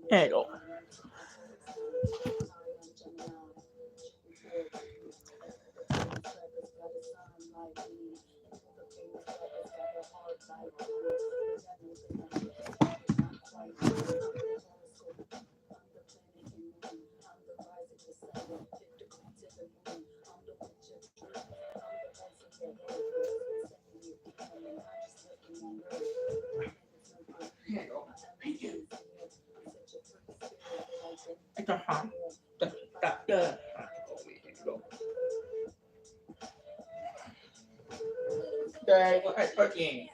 There you go. It's a hot. Đây có thể có gì?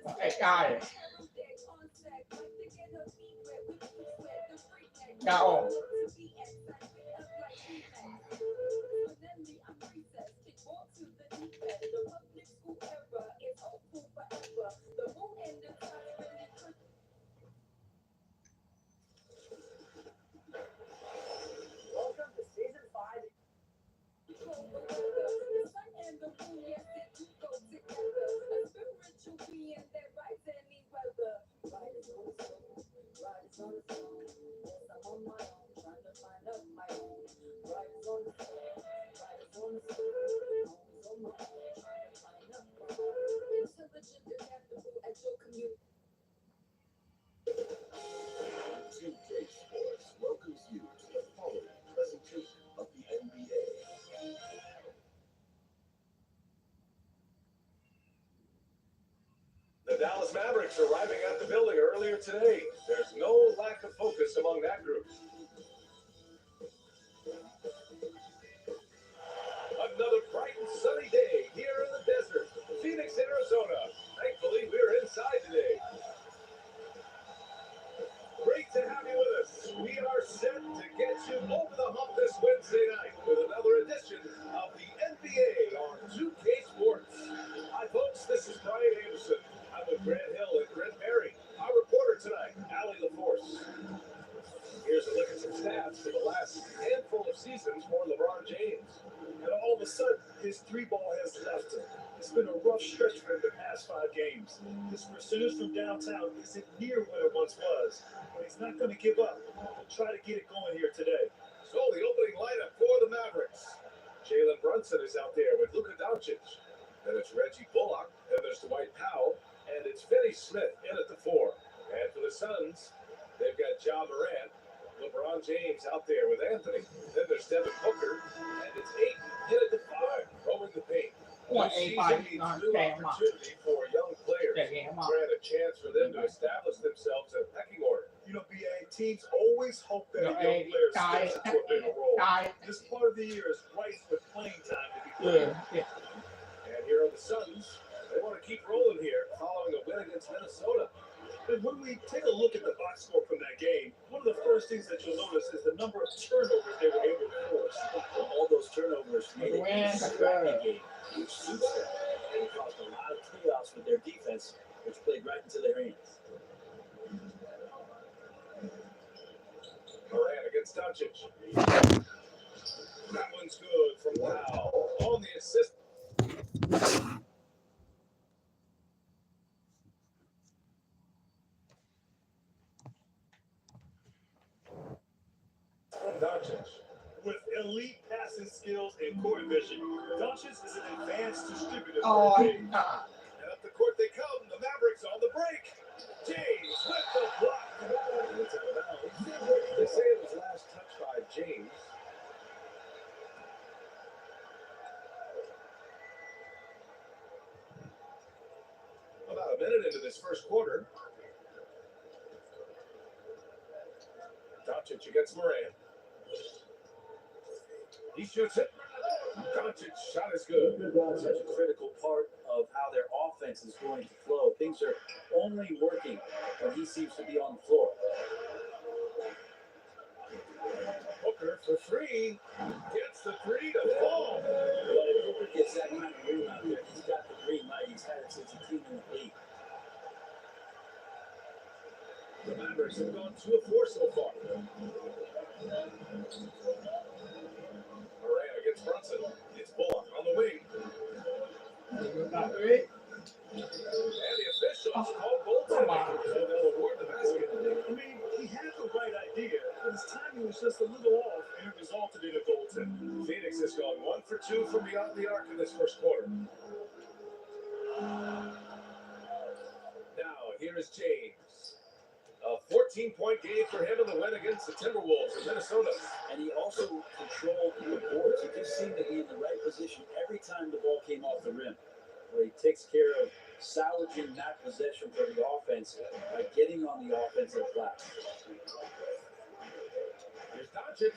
Có thể cài. Đâu? The Dallas Mavericks arriving at the building earlier today. There's no lack of focus among that group. Another bright and sunny day here in the desert, Phoenix, Arizona. Thankfully, we're inside today. Great to have you with us. We are set to get you over the hump this Wednesday night with another edition of the NBA on 2K Sports. Hi, folks. This is Brian Anderson. I'm with Grant Hill and Brent Berry. Our reporter tonight, Allie LaForce. Here's a look at some stats for the last handful of seasons for LeBron James. And all of a sudden, his three ball has left him. It's been a rough stretch for him the past 5 games. His percentage from downtown isn't near what it once was, but he's not going to give up. He'll try to get it going here today. So the opening lineup for the Mavericks. Jalen Brunson is out there with Luka Doncic. Then it's Reggie Bullock. Then there's Dwight Powell. And it's Finney Smith in at the 4. And for the Suns, they've got Ja Morant. LeBron James out there with Anthony. Then there's Devin Booker. And it's 8 in at the 5, rolling the paint. What This a season means new opportunity for young players. Grant a chance for them to establish themselves in pecking order. You know, BA, teams always hope that a young player steps into a bigger role. This part of the year is rife with playing time to be played. And here are the Suns. They want to keep rolling here following a win against Minnesota. And when we take a look at the box score from that game, one of the first things that you'll notice is the number of turnovers they were able to force. All those turnovers made it a scrappy game, which suits them. They caused a lot of chaos with their defense, which played right into their hands. Morant against Doncic. That one's good from Powell on the assist. Doncic. With elite passing skills and court vision, Doncic is an advanced distributor. Oh, And up the court they come. The Mavericks on the break. James with the block. They say it was last touched by James. About a minute into this first quarter. Doncic against Morant. He shoots it. Doncic shot is good. Such a critical part of how their offense is going to flow. Things are only working when he seems to be on the floor. Booker for 3. Gets the 3 to fall. Well, if Booker gets that kind of room out there, he's got the green light. He's had it since he came in the league. The Mavericks have gone 2 of 4 so far. Morant against Brunson. It's Bullock on the wing. Got it. And the officials called Come goaltending, on. so they'll award the basket. I mean, he had the right idea, but his timing was just a little off, and it resulted in a goaltend. Phoenix has gone 1 for 2 from beyond the arc in this first quarter. Now, here is James. A 14-point game for him in the win against the Timberwolves in Minnesota. And he also controlled the boards. He just seemed to be in the right position every time the ball came off the rim, where he takes care of salvaging that possession for the offense by getting on the offensive glass. Here's Doncic.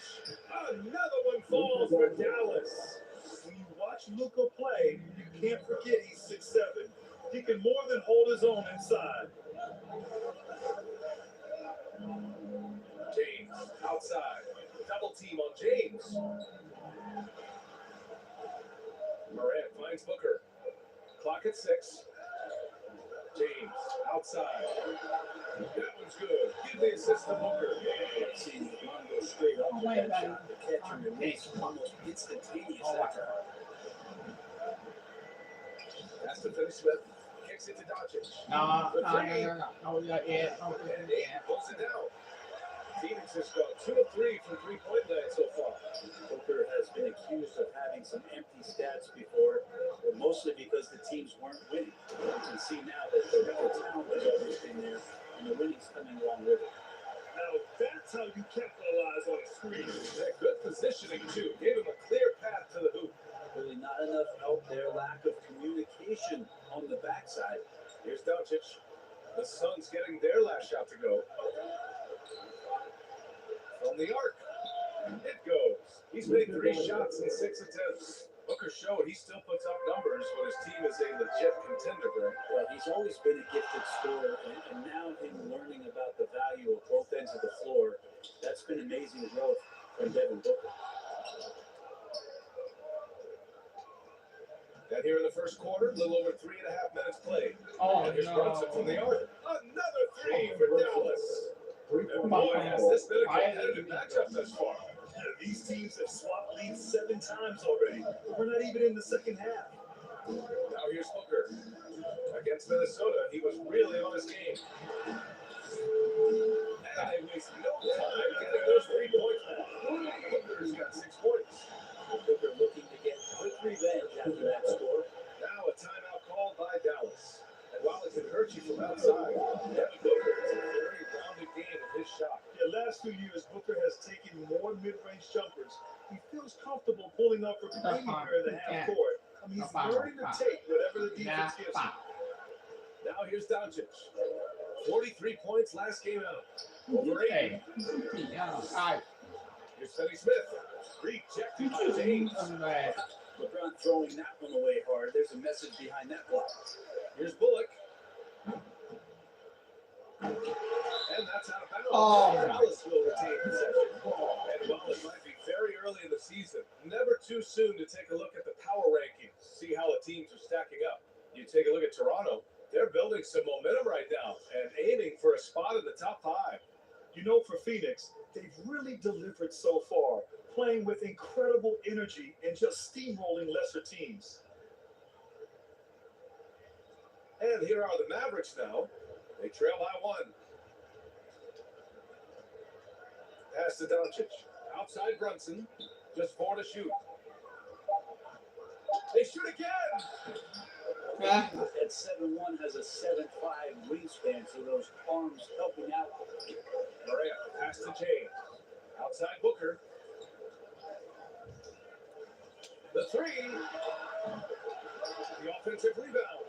Another one falls for Dallas. When you watch Luka play, you can't forget he's 6'7". He can more than hold his own inside. James outside. Double team on James. Morant finds Booker. Clock at 6. James outside. That one's good. Give the assist to Booker. See, LeBron goes straight up with that shot. The catch and release almost instantaneous after. Pass to Finney Smith. Kicks it to Doncic. No, yeah. And Aiden pulls it down. Phoenix has gone 2 of 3 from three-point land so far. Booker has been accused of having some empty stats before, but mostly because the teams weren't winning. You can see now that the talent has always been there, and the winning's coming along with it. Now, that's how you capitalize on a screen. That good positioning, too. Gave him a clear path to the hoop. Really not enough help there, lack of communication on the backside. Here's Doncic. The Suns getting their last shot to go. From the arc. It goes. He's made 3 shots in 6 attempts. Booker showed he still puts up numbers when his team is a legit contender, bro. Well, he's always been a gifted scorer, and now him learning about the value of both ends of the floor, that's been amazing growth from Devin Booker. And here in the first quarter, a little over 3.5 minutes played. Oh, and here's no. Brunson from the arc. Another 3 for Dallas. And boy, has this been a competitive matchup thus far. These teams have swapped leads 7 times already. We're not even in the second half. Now here's Booker. Against Minnesota, he was really on his game. And they waste no time getting those 3 points back. Booker's got 6 points. Booker looking to get quick revenge after that score. Now a timeout called by Dallas. And while it can hurt you from outside, Devin Booker is a very rounded game of his shot. The last few years, Booker has taken more mid-range jumpers. He feels comfortable pulling up from anywhere in the half court. I mean, he's learning to take whatever the defense gives him. Now here's Doncic. 43 points last game out. Over 80. Here's Finney Smith. Rejected by James. LeBron throwing that one away hard. There's a message behind that block. Here's Bullock. And that's out of bounds. Oh. Dallas will retain possession. And while it might be very early in the season, never too soon to take a look at the power rankings, see how the teams are stacking up. You take a look at Toronto, they're building some momentum right now and aiming for a spot in the top 5. You know, for Phoenix, they've really delivered so far, playing with incredible energy and just steamrolling lesser teams. And here are the Mavericks now. They trail by 1. Pass to Doncic. Outside Brunson. Just 4 to shoot. They shoot again. At 7'1" has a 7'5" wingspan, so those arms helping out. Morant, pass to James. Outside Booker. The 3. The offensive rebound.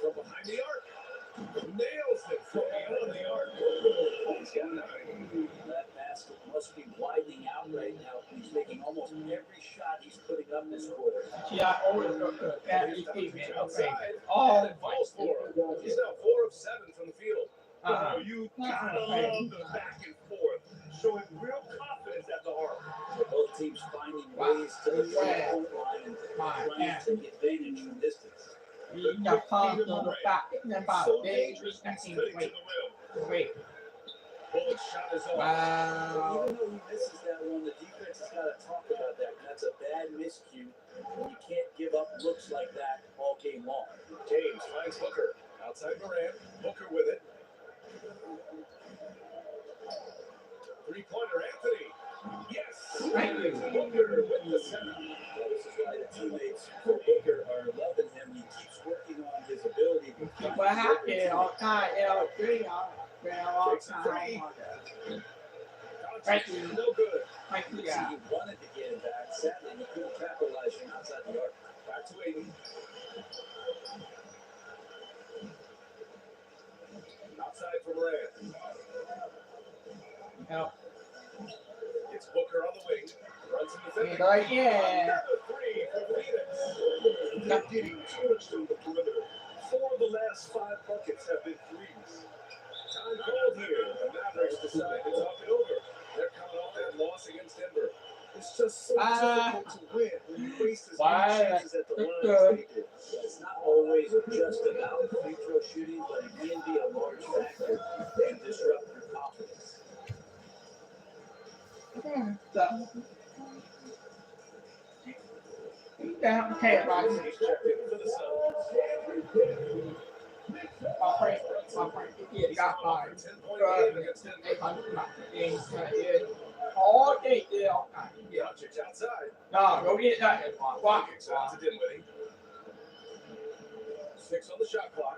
From behind the arc. Nails it from beyond the arc. He's got 9. That basket must be widening out right now. He's making almost every shot he's putting up this quarter. Yeah, always that is man. Okay. Oh, And it falls for him. He's now 4 of 7 from the field. You gotta love the back and forth, showing real confidence at the arc. So both teams finding ways to the three-point line and trying to take advantage from distance. the palm of the back, about So day, dangerous, I he's think, cutting to wait, the rim. wait, Bullock shot is off. wow, Even though he misses that one, the defense has got to talk about that. That's a bad miscue. You can't give up looks like that all game long. teammates for Booker are loving him. He keeps working on his ability to find What the open happened all three. time? L3 all Takes a time. three. Thank you. No good. Thank you, See, yeah. he wanted to get it back. Sadly, he couldn't capitalize from outside the arc. Back to Aiden. Outside for Moran. No. It's Booker on the wing. Runs in the And center. right, yeah. Another three for Phoenix. They're getting torched on the perimeter. 4 of the last 5 buckets have been threes. Time called here. The Mavericks decide to talk it over. They're coming off that loss against Denver. It's just so difficult to win when you waste as Why? many chances at the line as they did. It's not always just about free throw shooting, but it can be a large factor and disrupt your confidence. Down, okay, right. He's checked in for the Suns. My friend, he got by. 10-point game against Denver. All day, yeah, all night. Yeah. Doncic outside. No, go get that. Watch Kicks out to Dinwiddie. 6 on the shot clock.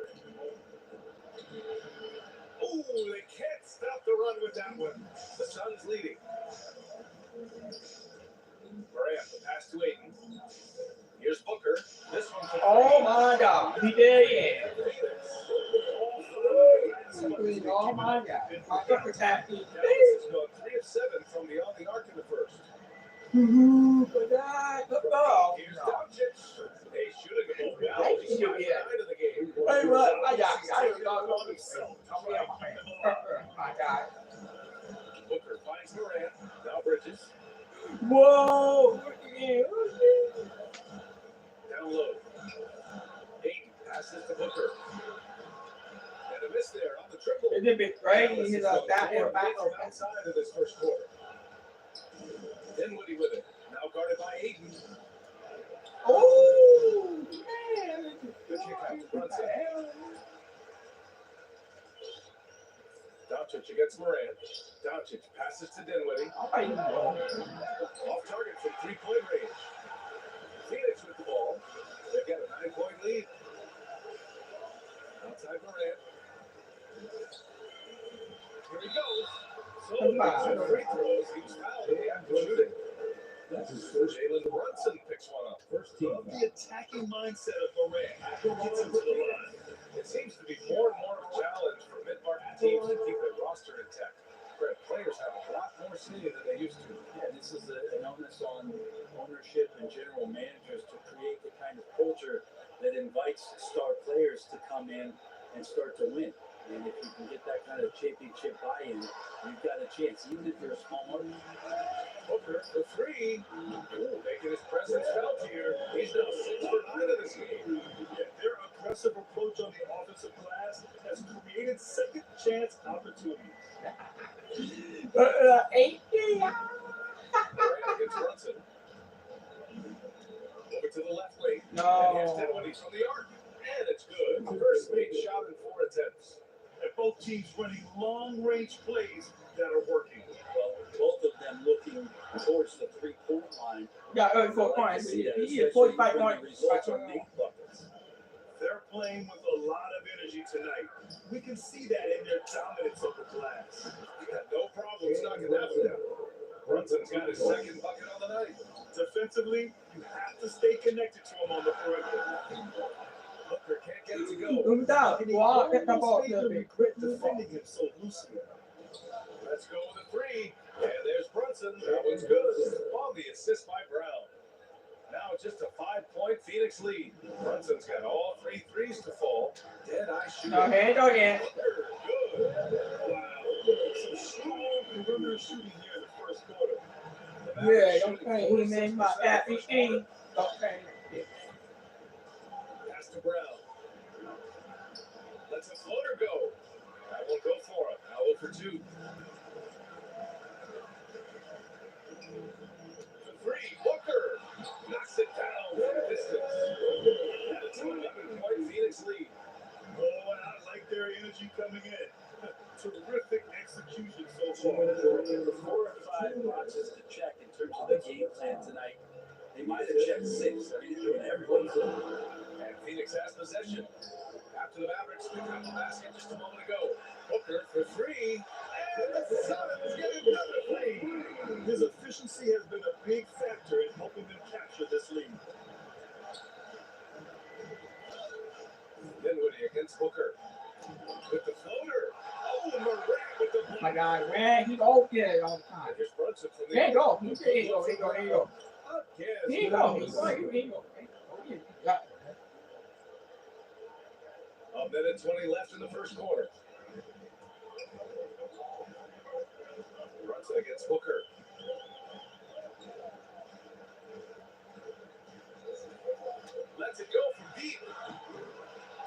Ooh, they can't stop the run with that one. The Suns leading. Morant, the pass to Aiden. Here's Booker. This one for Oh my God, he did, yeah. Oh my God, my Booker's happy. Dallas has gone 3 of 7 from beyond the arc in the first. But oh, Here's Doncic. Hey, shooting the ball well. I He's see got it. side of the game. Hey, what? I don't know himself. My God. Booker finds Morant. Now Bridges. Whoa! Yeah. Down low. Aiden passes to Booker. And a miss there on the triple. It did be great. He's a back Dallas and back. is going outside of this first quarter. Dinwiddie with it. Now guarded by Aiden. Oh, man. Good kick out to Brunson. Doncic against Morant. Doncic passes to Dinwiddie. Off target from 3-point range. Phoenix with the ball. They've got a 9-point lead. Outside Morant. Here he goes. So two free throws. He was fouled after shooting. Jalen Brunson picks one up. First team. The attacking mindset of Morant gets him to the line. It seems to be more and more of a challenge for mid-market teams to keep their roster intact. Where players have a lot more say than they used to. Yeah, this is an onus on ownership and general managers to create the kind of culture that invites star players to come in and start to win. And if you can get that kind of championship buy-in, you've got a chance, even if you're a small market. Booker for 3. Ooh, making his presence felt here. He's now 6 for 9 in this game. Yeah, their aggressive approach on the offensive glass has created second chance opportunities. 80. Morant against Brunson. Over to the left wing. And here's No. Dinwiddie from the arc. And it's good. First made shot in 4 attempts. And both teams running long-range plays that are working. Well, both of them looking towards the three-point line. Yeah, 4 points. He is 45 points. Results are big buckets. They're playing with a lot of energy tonight. We can see that in their dominance of the glass. He had no problem knocking that one down. Brunson's got his second bucket on the night. Defensively, you have to stay connected to him on the perimeter. Booker can't get it to go. Move down. And he Wow, get the ball. always made them regret defending him so loosely. Let's go with a 3. And there's Brunson. That one's good. On the assist by Brown. Now just a 5-point Phoenix lead. Brunson's got all 3 threes to fall. Dead-eye shooting. No hand, no hand. Booker, good. Wow. Some strong perimeter shooting here in the first quarter. The Yeah, Mavericks don't shooting pay him in my 46% that from the 15. floor. Don't pay him. Pass to Brown. Lets a floater go. That won't go for him. Now 0 for 2. For 3, Booker knocks it down from distance. And it's an 11-point Phoenix lead. Oh, and I like their energy coming in. Terrific execution so far. 4 or 5 boxes to check in terms of the game plan tonight. They might have checked 6. I mean, they're doing And Phoenix has possession. After the Mavericks pick up the basket just a moment ago. Booker for three. And the Suns get another three. His efficiency has been a big factor in helping them capture this lead. Dinwiddie against Booker. With the floater. Oh, Moran with the My God, man, he open all the time. And here's Brunson from the There you go. There you go. There you go. There you go. Again. There you go. There you go. There you go. Yeah. A minute 20 left in the first quarter. Brunson against Booker. Lets it go from deep.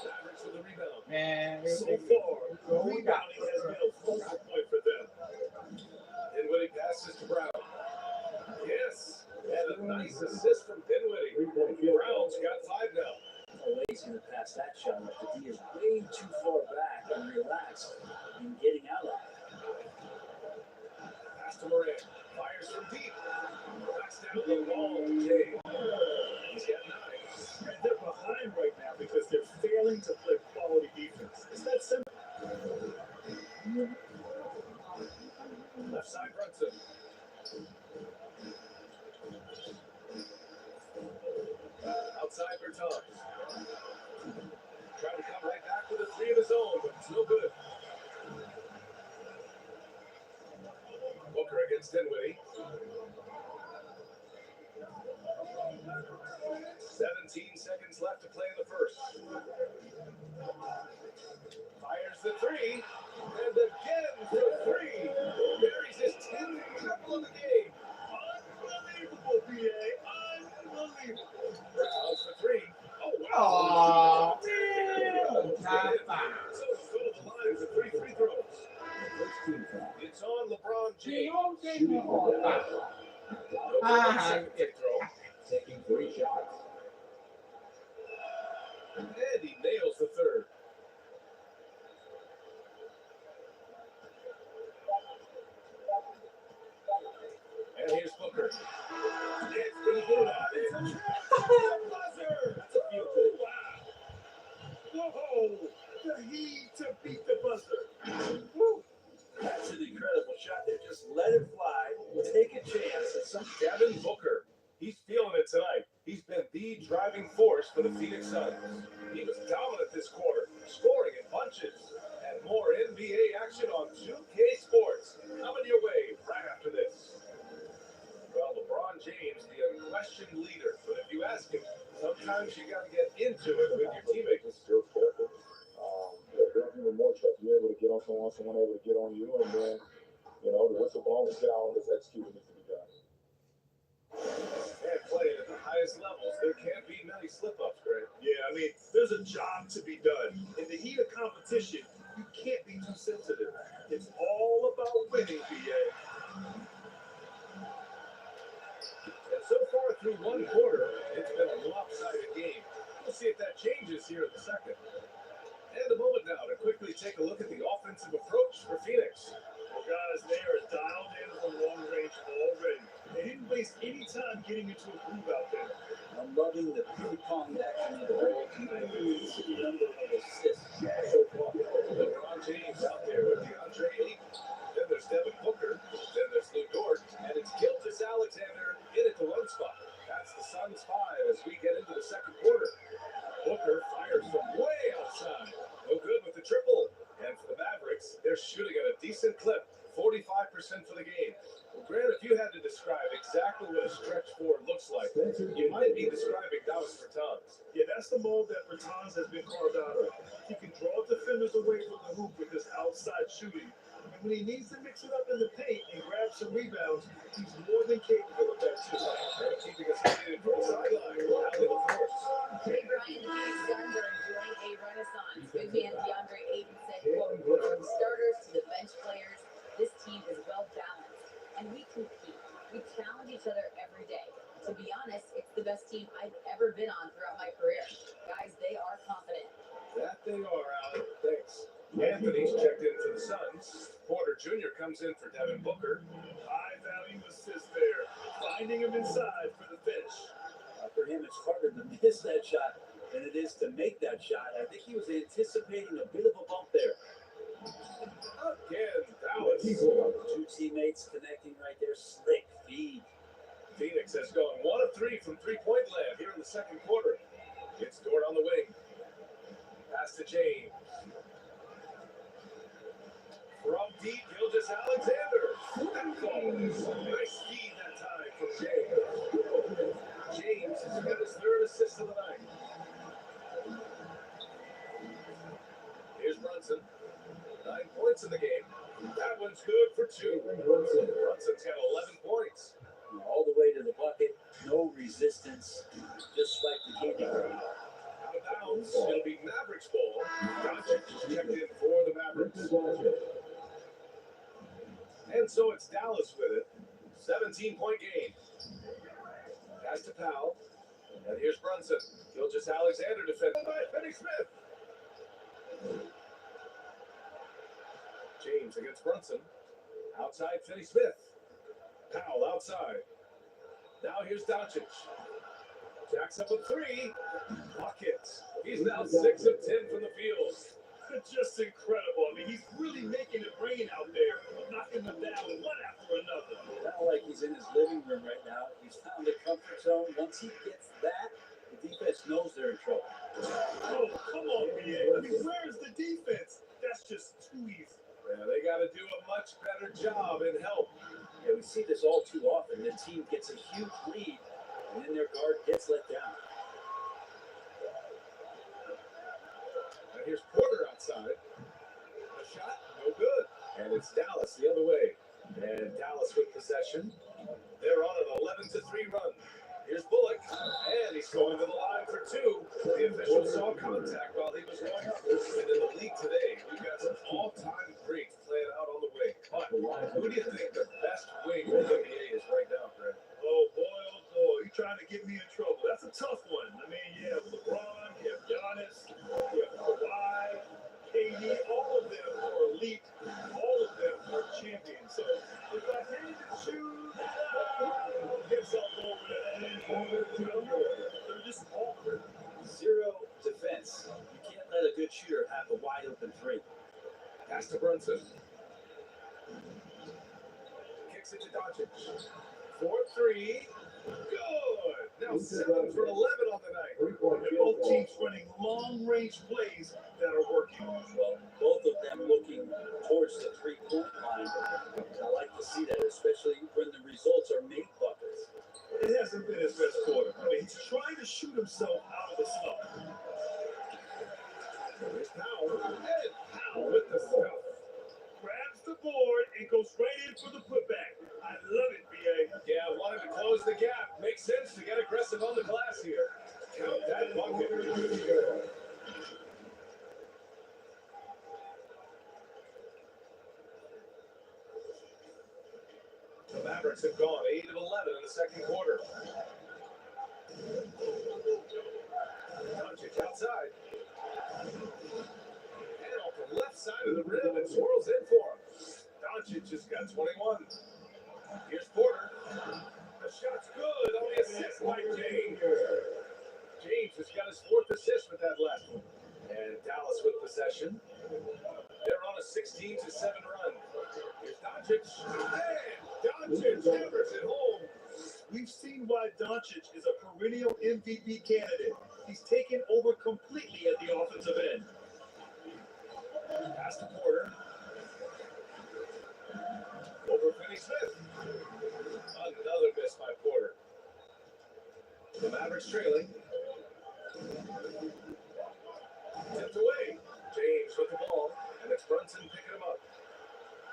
Mavericks with the rebound. Man, So far, rebounding has been a focal point for them. Dinwiddie passes to Brown. Yes. And a nice assist from Dinwiddie. Brown's got 5 now. He's going to pass that shot. But the D is way too far back and relaxed in getting out of it. Pass to Moran. Fires from deep. Knocks down the ball. Jay. He's got 9. And they're behind right now because they're failing to play quality defense. It's that simple. Left side Brunson. Outside Bertans. Trying to come right back with a 3 of his own, but it's no good. Booker against Dinwiddie. 17 seconds left to play in the first. Fires the 3. And again for 3. Buries his 10th triple of the game. Unbelievable, BA. Unbelievable. Bertans for 3. Oh, wow. Oh, So go to the line for 3 free throws. It's on LeBron James. Second free throw. Taking 3 shots. And he nails the third. And here's Booker. It's pretty good. It's a buzzer. That's a few good. Wow. Whoa. The heat to beat the buzzer. Woo. That's an incredible shot there. Just let it fly. Take a chance. It's some Devin Booker. He's feeling it tonight. He's been the driving force for the Phoenix Suns. He was dominant this quarter, scoring in bunches. And more NBA action on 2K Sports. Coming your way right after this. Well, LeBron James, the unquestioned leader. But if you ask him, sometimes you got to get into it with your teammates. Just feel careful. There's even more trouble. You're able to get on someone able to get on you, and then, the whistle blows, get out, and just execute what needs to be done. And playing at the highest levels, there can't be many slip-ups, Greg. Yeah, I mean, there's a job to be done. In the heat of competition, you can't be too sensitive. It's all about winning, BA. And so far through one quarter, it's been a lopsided game. We'll see if that changes here in the second. And a moment now to quickly take a look at the offensive approach for Phoenix. Well, guys, they are dialed in from long range already. They didn't waste any time getting into a groove out there. I'm loving the ping-pong action of the ball tonight. It's the number of assists so far. LeBron James out there with DeAndre Ayton. Then there's Devin Booker. Then there's Lou Dort. And it's Gilgeous Alexander in at the 1 spot. That's the Suns 5 as we get into the second quarter. Booker fires from way outside. No good with the triple. And for the Mavericks, they're shooting at a decent clip. 45% for the game. Well, Grant, if you had to describe exactly what a stretch 4 looks like, you might be describing Dallas Bertans. Yeah, that's the mold that Bertans has been carved out of. He can draw defenders away from the hoop with his outside shooting. And when he needs to mix it up in the paint and grab some rebounds, he's more than capable of that too. And keeping us updated from the sideline, Allie LaForce. Hey, Brian, the Suns are enjoying a renaissance. Big man DeAndre Ayton said, quote, from starters to the bench players, this team is well balanced, and we compete. We challenge each other every day. To be honest, it's the best team I've ever been on throughout my career. Guys, they are confident. That they are, Allie. Thanks. Anthony's checked in for the Suns. Porter Jr. comes in for Devin Booker. High value assist there, finding him inside for the finish. For for him, it's harder to miss that shot than it is to make that shot. I think he was anticipating a bit of a bump there. Again, Dallas. Two teammates connecting right there. Slick feed. Phoenix has gone 1 of 3 from three-point land here in the second quarter. It's Dort on the wing. Pass to James. From deep, Gilgeous-Alexander. That falls. Nice feed that time from James. James has got his 3rd assist of the night. Here's Brunson. 9 points in the game. That one's good for 2. Brunson's got 11 points. All the way to the bucket. No resistance. Just like the candy cane. Out of bounds. It'll be Mavericks ball. Doncic checked in for the Mavericks. And so it's Dallas with it. 17-point game. Pass to Powell. And here's Brunson. Gilgeous-Alexander defended by Finney-Smith. James against Brunson. Outside Finney-Smith. Powell outside. Now here's Doncic. Jacks up a 3. Buckets. He's now 6 of 10 from the field. Just incredible. I mean, he's really making it rain out there, knocking them down one after another. Not like he's in his living room right now. He's found a comfort zone. Once he gets that, the defense knows they're in trouble. Oh, come on, BA. I mean, where's the defense? That's just too easy. Yeah, they got to do a much better job in help. Yeah, we see this all too often. The team gets a huge lead, and then their guard gets let down. And here's Porter outside. A shot, no good. And it's Dallas the other way. And Dallas with possession. They're on an 11-3 run. Here's Bullock, and he's going to the line for 2. The official saw contact while he was going up. And in the league today, we've got some all-time greats playing out on the wing. But who do you think the best wing in the NBA is right now, Fred? Oh, boy, you're trying to get me in trouble. That's a tough one. I mean, you have LeBron, you have Giannis, you have Kawhi, KD, all of them are elite. All of them are champions. So if I had to choose, I guess I'll go with that. They're just awkward. Zero defense. You can't let a good shooter have a wide open 3. Pass to Brunson. Kicks it to Doncic. 4-3. Good. Now 7 for 11 on the night. And both teams running long-range plays that are working. Well, both of them looking towards the 3-point line. I like to see that, especially when the results are made buckets. It hasn't been his best quarter. I mean, he's trying to shoot himself out of the slump. Here's Powell. And Powell with the stuff. Grabs the board and goes right in for the putback. I love it, BA. Yeah, wanted to close the gap. Makes sense to get aggressive on the glass here. Count that bucket. The Mavericks have gone 8 of 11 in the second quarter. Doncic outside. And off the left side of the rim, and swirls in for him. Doncic just got 21. Here's Porter. The shot's good. Only assist by James. James has got his 4th assist with that last one. And Dallas with possession. They're on a 16-7 run. Here's Doncic. And Doncic hammers it home. We've seen why Doncic is a perennial MVP candidate. He's taken over completely at the offensive end. Pass to Porter. Over Finney-Smith. Another miss by Porter. The Mavericks trailing. Tipped away. James with the ball. And it's Brunson picking him up.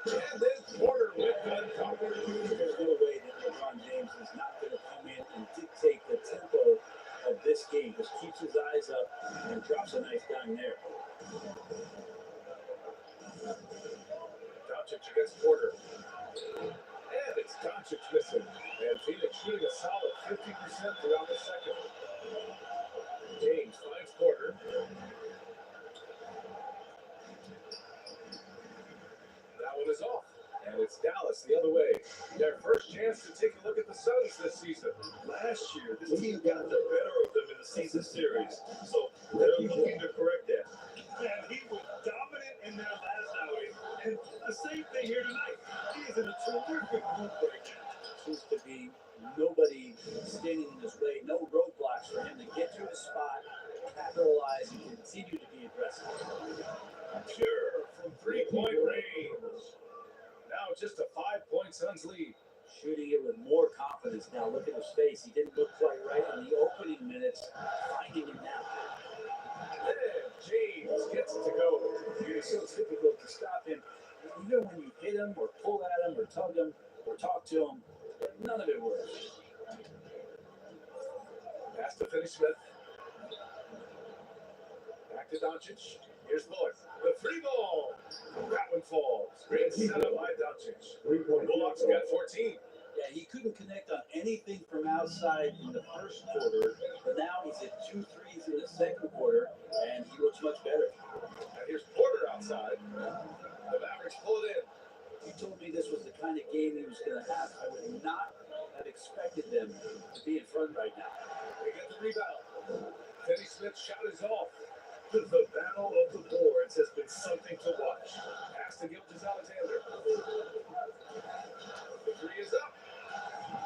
And then Porter with the dunk. There's no way that LeBron James is not going to come in and dictate the tempo of this game. Just keeps his eyes up and drops a nice dime there. Doncic against Porter. And it's Doncic missing. And Phoenix shooting a solid 50% throughout the second. James finds Porter. That one is off. And it's Dallas Dallas the other way. Their first chance to take a look at the Suns this season. Last year, this team got the better of them in the season series, so they're looking to correct that. And he was dominant in their last outing, and the same thing here tonight. He is in a terrific mood right now. Seems to be nobody standing in his way, no roadblocks for him to get to his spot, capitalize, and continue to be aggressive. Pure from three-point range. Now just a 5-point Suns lead. Shooting it with more confidence now. Look at his face. He didn't look quite right in the opening minutes. Finding it now. And James gets it to go. It's so difficult to stop him. Even when you hit him or pull at him or tug him or talk to him, none of it works. Pass to Finney Smith. Back to Doncic. Here's Bullock. The free ball. That one falls. Great setup by Doncic. Bullock's got 14. Yeah, he couldn't connect on anything from outside in the first quarter, but now he's at 2 threes in the second quarter, and he looks much better. And here's Porter outside. The Mavericks pull it in. He told me this was the kind of game he was going to have. I would not have expected them to be in front right now. They get the rebound. Finney Smith's shot is off. The battle of the boards has been something to watch. Pass to Gilgeous-Alexander. The three is up.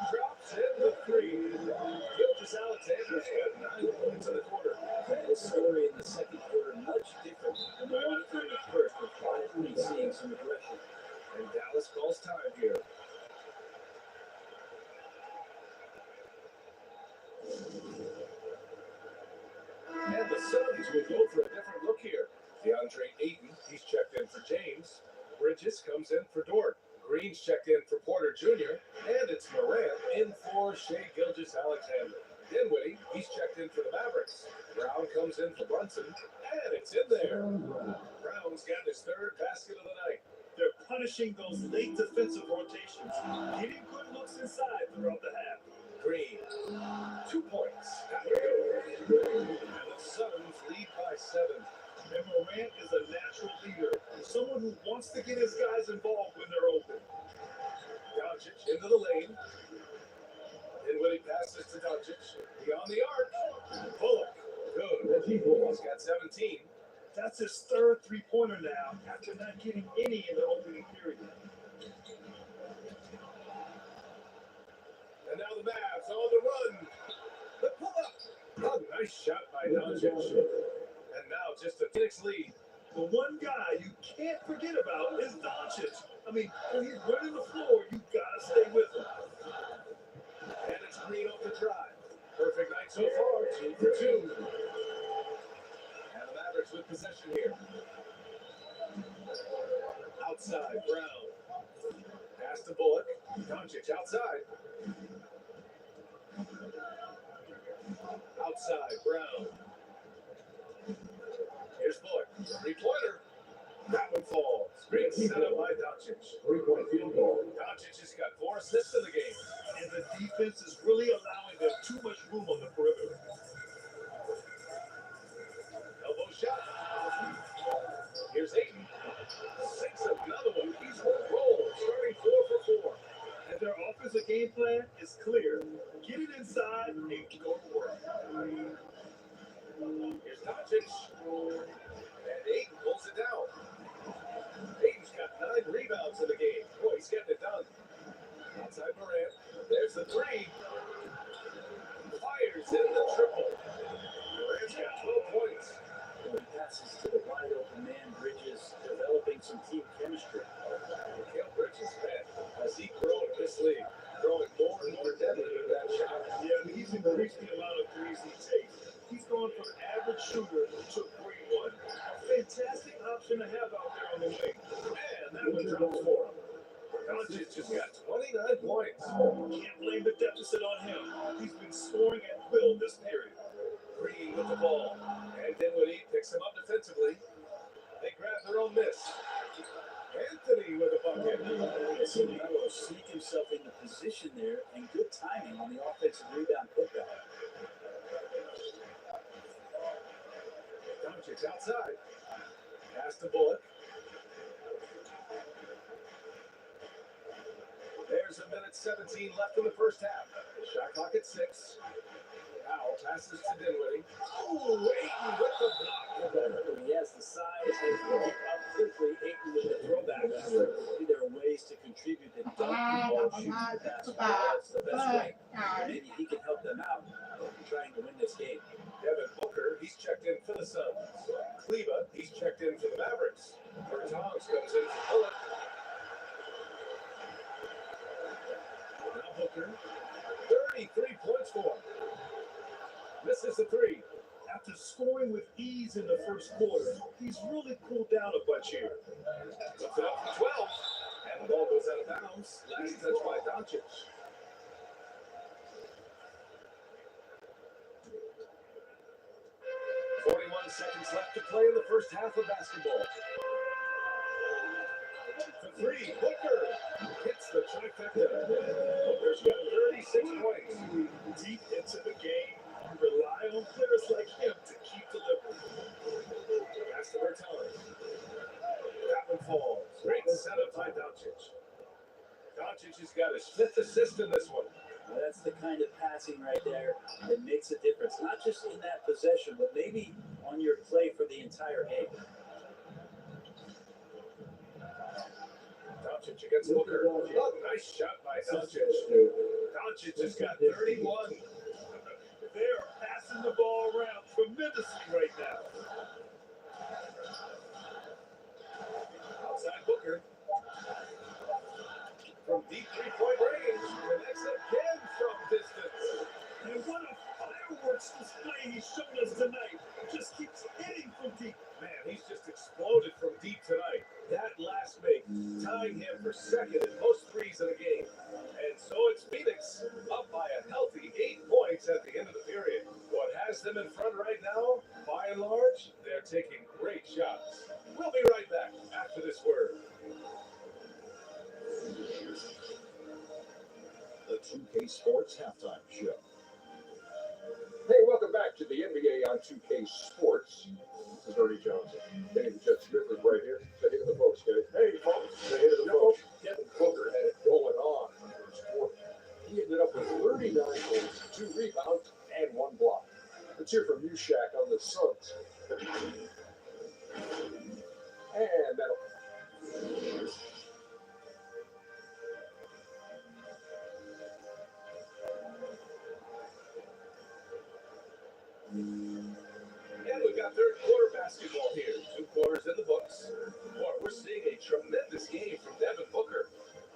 Drops in the three. Gilgeous-Alexander's got 9 points in the quarter. The story in the second quarter much different than the one in the first, with finally seeing some aggression. And Dallas calls time here. And the Suns will go for a different look here. DeAndre Ayton, he's checked in for James. Bridges comes in for Dort. Green's checked in for Porter Jr. And it's Morant in for Shai Gilgeous-Alexander. Dinwiddie, he's checked in for the Mavericks. Brown comes in for Brunson. And it's in there. Brown's got his third basket of the night. They're punishing those late defensive rotations, getting good looks inside throughout the half. Green, 2 points. And the Suns lead by 7. And Morant is a natural leader, someone who wants to get his guys involved when they're open. Doncic into the lane. Dinwiddie passes to Doncic. Beyond the arc. Bullock, good. He's got 17. That's his third three-pointer now after not getting any in the opening period. And now the Mavs on the run. The pull-up. A nice shot by Doncic. And now just a Phoenix lead. The one guy you can't forget about is Doncic. I mean, when he's running the floor, you gotta stay with him. And it's Green off the drive. Perfect night so far, 2 for 2. And the Mavericks with possession here. Outside, Brown. Pass to Bullock. Doncic outside. Outside, Brown. Here's Bullock. Three-pointer. That one falls. Great set up by Doncic. 3-point field goal. Doncic has got 4 assists in the game. And the defense is really allowing them too much room on the perimeter. Elbow shot. Here's Ayton. Sinks another one. He's on a roll, starting 4 for 4. And their offensive game plan is clear. Get it inside and go to work. Here's Doncic. And Ayton pulls it down. Ayton's got 9 rebounds in the game. Boy, he's getting it done. Outside Morant. There's the three. Fires in the triple. Morant's got 12 points. When he passes to the wide open man, Bridges developing some team chemistry. Mikal Bridges, man, has he grown in this league? Growing more and more deadly with that shot. Yeah, he's increased the amount of threes he takes. He's gone from average shooter to great one. A fantastic option to have out there on the wing. Man, that one drops for him. Doncic just got 29 points. Can't blame the deficit on him. He's been scoring at will this period. Green with the ball. And Dinwiddie picks him up defensively. They grab their own miss. Anthony with a bucket. So he will sneak himself into position there, and good timing on the offensive rebound putback. Doncic outside. Pass to Bullock. There's a minute 17 left in the first half. Shot clock at 6. Powell passes to Dinwiddie. Oh, Ayton with the block. He has the size and can get up quickly. Ayton with the throwback. Maybe there are ways to contribute that don't involve shooting the basketball. That's the best way. Maybe he can help them out trying to win this game. Devin Booker, he's checked in for the Suns. Kleba, he's checked in for the Mavericks. Bertans comes in to pull it. Now Booker, 33 points for him. Misses the 3. After scoring with ease in the first quarter, he's really cooled down a bunch here. Puts it up for 12. And the ball goes out of bounds. Last touch by Doncic. 41 seconds left to play in the first half of basketball. For 3, Booker hits the trifecta. Booker's got 36 points. Deep into the game, you rely on players like him to keep delivering. Pass to Bertans. That one falls. Great setup by Doncic. Doncic has got his 5th assist in this one. Well, that's the kind of passing right there that makes a difference, not just in that possession, but maybe on your play for the entire game. Doncic against Booker. Oh, nice shot by Doncic. Doncic has got 31. They're passing the ball around tremendously right now. Outside Booker. From deep three-point range. Connects again from distance. And what a fireworks display he's shown us tonight. Just keeps hitting from deep. Man, he's just exploded from deep tonight. That last make, tying him for second in most threes in a game. And so it's Phoenix, up by a healthy 8 points at the end of the period. What has them in front right now, by and large, they're taking great shots. We'll be right back after this word. The 2K Sports Halftime Show. Hey, welcome back to the NBA on 2K Sports. This is Ernie Johnson. Danny Jet Smith is right here. Say hey to the folks, guys. Hey, folks. Say hey to the folks. Devin Booker had it going on in the first quarter. He ended up with 39 points, 2 rebounds, and 1 block. Let's hear from you, Shaq, on the Suns. And that'll... And we've got third quarter basketball here. 2 quarters in the books. Boy, we're seeing a tremendous game from Devin Booker.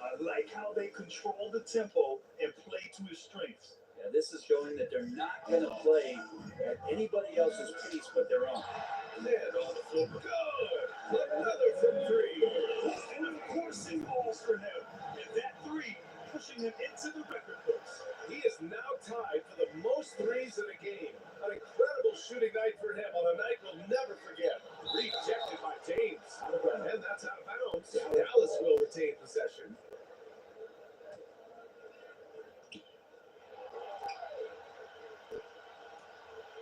I like how they control the tempo and play to his strengths. Yeah, this is showing that they're not going to play at anybody else's pace but their own. And on the floor, good. Another from 3. And of course it falls for him. And that 3 pushing him into the record books. He is now tied for the most threes in a game. An incredible shooting night for him on a night we'll never forget. Rejected by James. And that's out of bounds. Dallas will retain possession.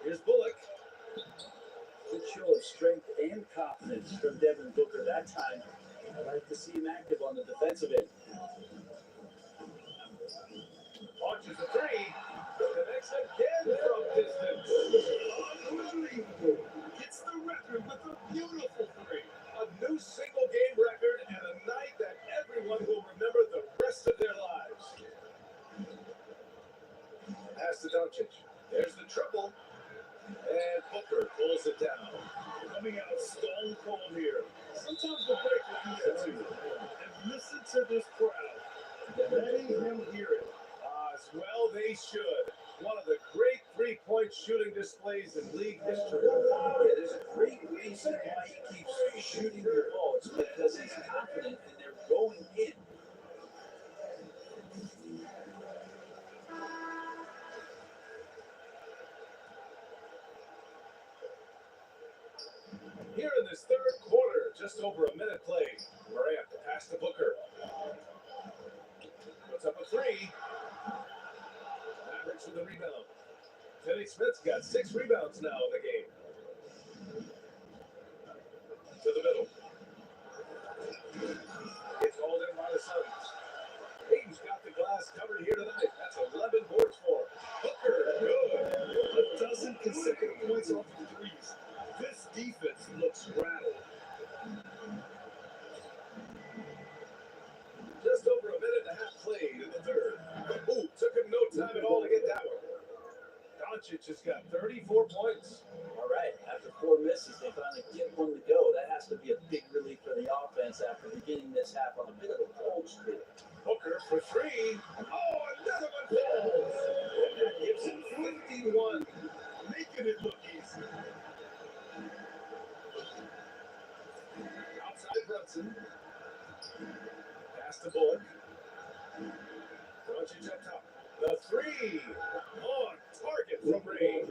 Here's Bullock. Good show of strength and confidence from Devin Booker that time. I'd like to see him active on the defensive end. Launches a 3. Connects again from distance. Unbelievable. Gets the record with a beautiful 3. A new single game record and a night that everyone will remember the rest of their lives. Pass to Doncic. There's the triple. And Booker pulls it down. Coming out stone cold here. Sometimes the break will do that too. And listen to this crowd. Letting him hear it. As well they should. One of the great three-point shooting displays in league history. Yeah, there's a great reason why he keeps shooting the ball. It's because he's confident and they're going in. Here in this third quarter, just over a minute played. Morant pass to Booker. Puts up a 3. Mavericks with the rebound. Finney Smith's got 6 rebounds now in the game. To the middle. Gets hauled in by the Suns. Hayden's got defense looks rattled. Just over a minute and a half played in the third. Ooh, took him no time at all to get that one. Doncic has got 34 points. All right, after 4 misses, they finally get one to go. That has to be a big relief for the offense after beginning this half on a bit of a cold streak. Booker for three. Oh, another one falls. And that gives him 51. Making it look easy. Outside Brunson. Pass to Bullock. Doncic up top. The three. On target from range.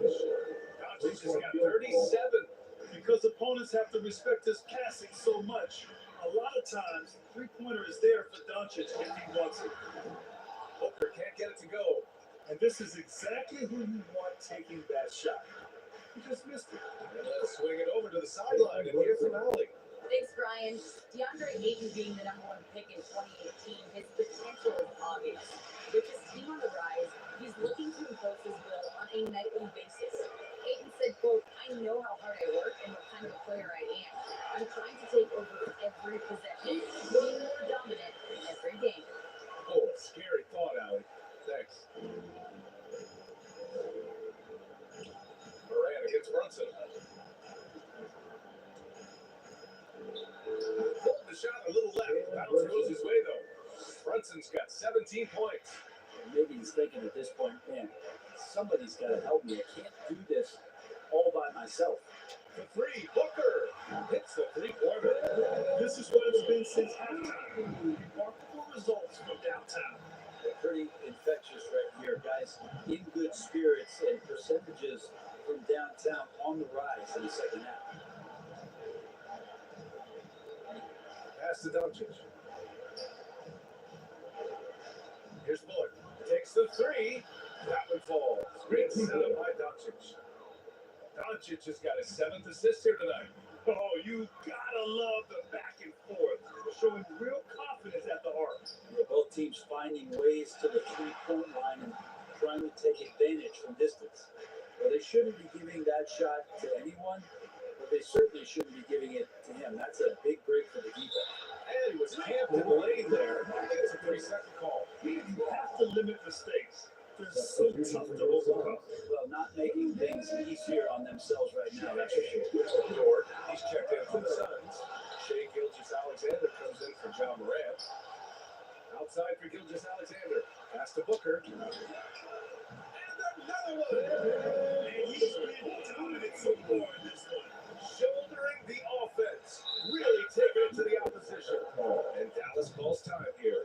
Doncic has got 37. Because opponents have to respect his passing so much, a lot of times, three-pointer is there for Doncic if he wants it. Booker can't get it to go. And this is exactly who you want taking that shot. He just missed it. And let's swing it over to the sideline and hear from Allie. Thanks, Brian. DeAndre Ayton being the #1 pick in 2018, his potential is obvious. With his team on the rise, he's looking to impose his will on a nightly basis. Ayton said, quote, "I know how hard I work and what kind of a player I am. I'm trying to take over every possession, being more dominant every game." Oh, scary thought, Allie. Thanks. Moran against Brunson. Holding the shot a little left. Bounce goes his way, though. Brunson's got 17 points. Maybe he's thinking at this point, man, somebody's got to help me. I can't do this all by myself. The three, Booker hits the three-pointer. This is what it's been since halftime. Remarkable results from downtown. They're pretty infectious right here, guys. In good spirits and percentages from downtown on the rise in the second half. Pass to Doncic. Here's Bullock. Takes the three. That one falls. Great setup by Doncic. Doncic has got his 7th assist here tonight. Oh, you gotta love the back and forth, showing real confidence at the arc. Both teams finding ways to the three-point line and trying to take advantage from distance. Well, they shouldn't be giving that shot to anyone, but they certainly shouldn't be giving it to him. That's a big break for the defense. And he was camped in the lane there. I think it's a 3-second call. You have to limit mistakes. They're so tough to overcome. Well, not making things easier on themselves right now, that's for sure. Dort, he's checked in for the Suns. Shea Gilgeous-Alexander comes in for John Morant. Outside for Gilgeous-Alexander. Pass to Booker. And another one. And he's been dominant so far in this one. Shouldering the offense. Really taking it to the opposition. And Dallas calls time here.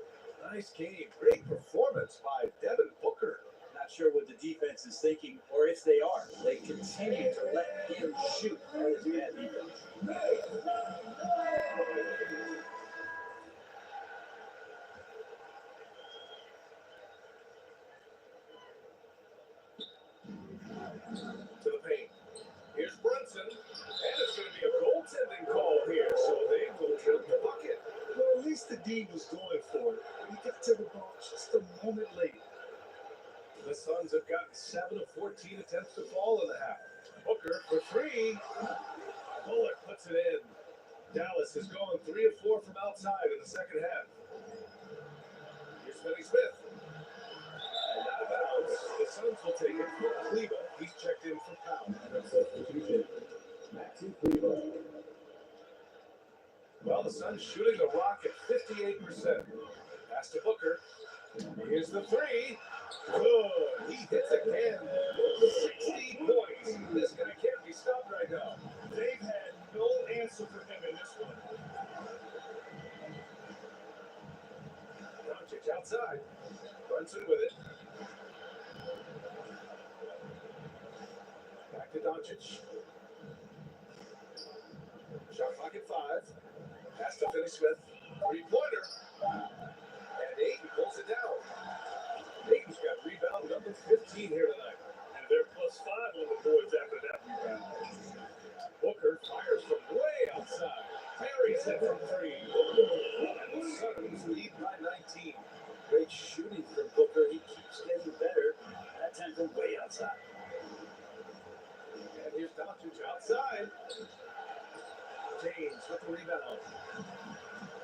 Nice game. Great performance by Devin Booker. Not sure what the defense is thinking, or if they are. They continue to let him shoot. That is bad defense. To the paint. Here's Brunson. And it's going to be a goaltending call here. So they will trip the bucket. Well, at least the D was going for it. He got to the ball just a moment late. The Suns have gotten 7 of 14 attempts to fall in the half. Booker for three. Bullock puts it in. Dallas has gone 3 of 4 from outside in the second half. Here's Finney-Smith. And out of bounds. The Suns will take it for Kleba. He's checked in for foul. Well, the Suns shooting the rock at 58%. Pass to Booker. Here's the three. Good. He hits again. 60 points. This guy can't be stopped right now. They've had no answer for him in this one. Doncic outside. Brunson with it. Back to Doncic. Shot clock at 5. Pass to Finney-Smith. Three-pointer. And Ayton pulls it down. Ayton's got rebound number 15 here tonight. And they're +5 on the boards after that rebound. Booker fires from way outside. Parries it from 3. And the Suns lead by 19. Great shooting from Booker. He keeps getting better. That time from way outside. And here's Doncic outside. with the rebound.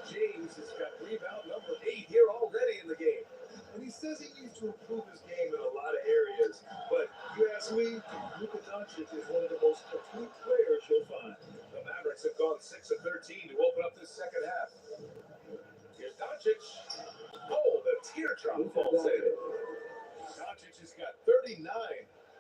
James has got rebound number 8 here already in the game. And he says he needs to improve his game in a lot of areas. But you ask me, Luka Doncic is one of the most complete players you'll find. The Mavericks have gone 6 of 13 to open up this second half. Here's Doncic. Oh, the teardrop falls in. Doncic has got 39.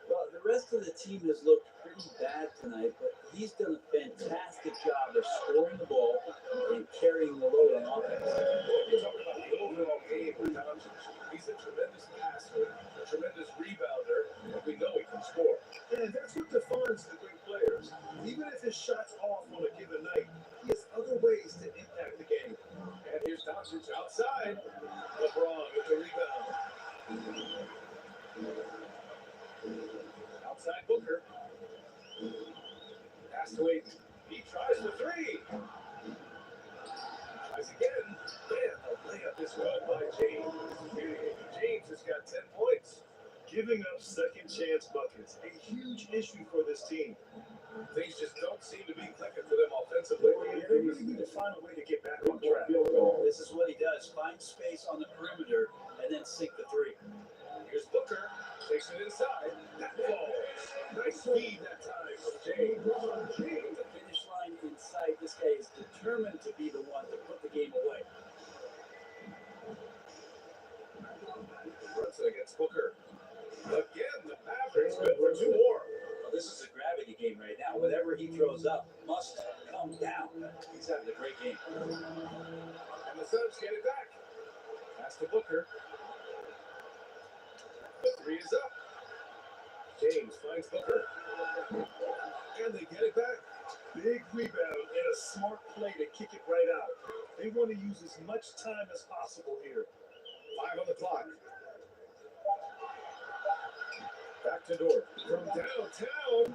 Well, the rest of the team has looked pretty bad tonight, but he's done a fantastic job of scoring the ball and carrying the load on offense. We're talking about the overall game for Doncic. He's a tremendous passer, a tremendous rebounder, and we know he can score. And that's what defines the great players. Even if his shot's off on a given night, he has other ways to impact the game. And here's Doncic outside. LeBron with the rebound. Outside Booker. Pass to Ayton. He tries for 3. Tries again. Man, the layup is good by James. James has got 10 points. Giving up second chance buckets, a huge issue for this team. Things just don't seem to be clicking for them offensively. They really need to find a way to get back on track. This is what he does. Find space on the perimeter and then sink the 3. Here's Booker. Takes it inside. That falls. Nice speed that time from James. The finish line in sight. This guy is determined to be the one to put the game away. Brunson against Booker. Again, the Mavericks good for 2 more. Well, this is a gravity game right now. Whatever he throws up must come down. He's having a great game. And the Suns get it back. Pass to Booker. The 3 is up. James finds Booker. And they get it back. Big rebound and a smart play to kick it right out. They want to use as much time as possible here. 5 on the clock. Back to Dort. From downtown.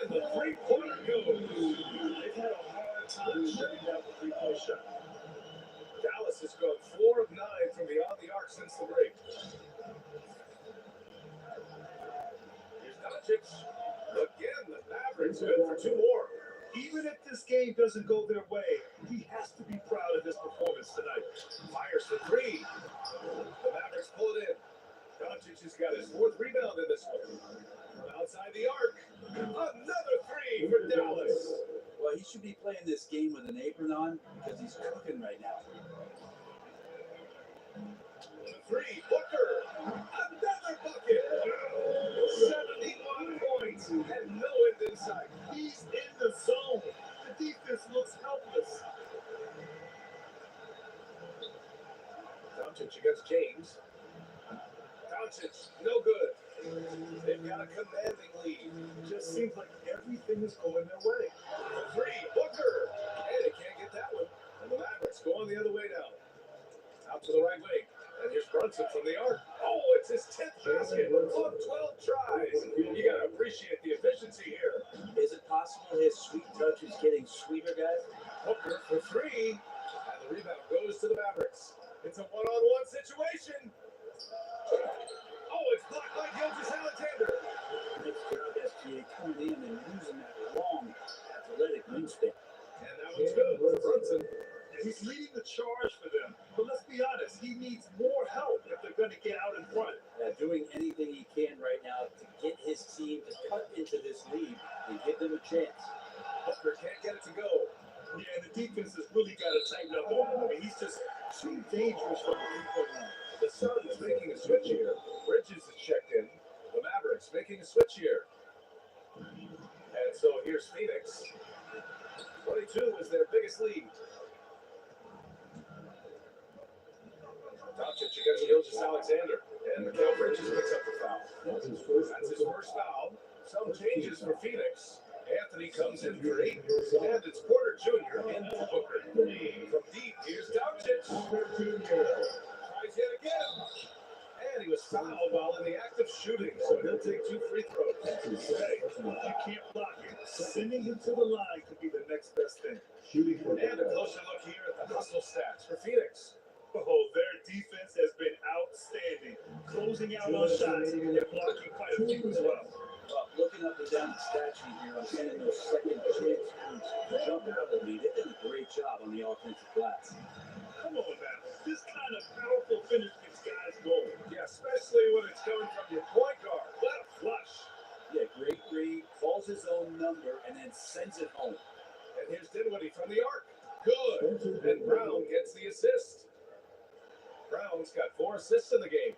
And the 3-pointer goes. They've had a hard time shutting down the three-point shot. Dallas has gone 4 of 9 from beyond the arc since the break. Here's Doncic. Again, the Mavericks good for 2 more. Even if this game doesn't go their way, he has to be proud of his performance tonight. Fires for 3. The Mavericks pull it in. Doncic has got his 4th rebound in this one. From outside the arc. Another 3 for Dallas. Well, he should be playing this game with an apron on because he's cooking right now. The 3, Booker. Another bucket. 71 points and no end in sight. He's in the zone. The defense looks helpless. Doncic against James. Doncic, no good. They've got a commanding lead. It just seems like everything is going their way. The 3, Booker. And they can't get that one. And the Mavericks go on the other way now. Out to the right wing. And here's Brunson from the arc. Oh, it's his 10th basket on 12 tries. You got to appreciate the efficiency here. Is it possible his sweet touch is getting sweeter, guys? Booker for 3. And the rebound goes to the Mavericks. It's a one-on-one situation. Oh, it's blocked by Gilgeous-Alexander. Nice job, SGA, coming in and using that long, athletic wingspan. And that one's good for Brunson. He's leading the charge for them. But let's be honest, he needs more help if they're going to get out in front. Doing anything he can right now to get his team to cut into this lead and give them a chance. Booker can't get it to go. Yeah, the defense has really got to tighten up on him. I mean, he's just too dangerous from the three-point line. The Suns making a switch here. Bridges is checked in. The Mavericks making a switch here. And so here's Phoenix. 22 is their biggest lead. Doncic against Gilgeous-Alexander. And Mikal Bridges picks up the foul. That's his first foul. Some changes for Phoenix. Anthony comes in for 8. And it's Porter Jr. in for Booker. From deep, here's Doncic. Tries yet again. And he was fouled while in the act of shooting, so he'll take 2 free throws. Hey, you can't block it. Sending him to the line could be the next best thing. And a closer look here at the hustle stats for Phoenix. Oh, their defense has been outstanding. Closing out on shots and blocking quite a few as well. Looking up and down the stat sheet here, I'm getting those second chance to jump out of the lead. They've done a great job on the offensive glass. Come on now. This kind of powerful finish gets guys going. Yeah, especially when it's coming from your point guard. What a flush. Yeah, great read, calls his own number, and then sends it home. And here's Dinwiddie from the arc. Good. And Brown gets the assist. Brown's got 4 assists in the game.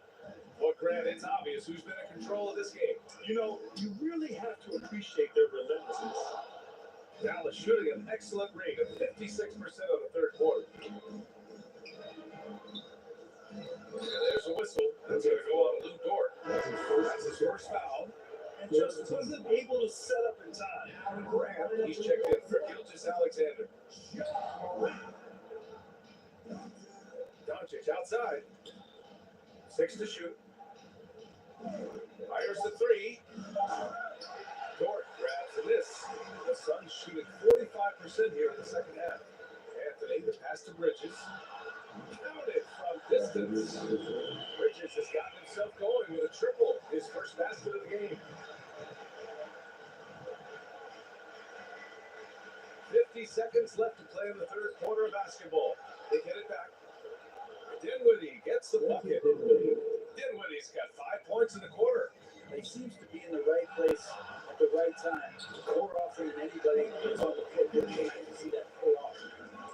But Grant, it's obvious who's been in control of this game. You know, you really have to appreciate their relentlessness. Dallas shooting an excellent rate of 56% of the third quarter. And there's a whistle. That's going to go on Lou Dort. That's his first foul. And just wasn't able to set up in time. Grant, he's checked in for Gilgeous Alexander. Doncic outside. 6 to shoot. Fires the 3. Dort grabs the miss. The Suns shooting 45% here in the second half. Anthony, the pass to Bridges. Counted from distance. Bridges has gotten himself going with a triple. His first basket of the game. 50 seconds left to play in the third quarter of basketball. They get it back. Dinwiddie gets the bucket. Dinwiddie's got 5 points in the quarter. He seems to be in the right place at the right time, more often than anybody who's on the court. You can see that pay off.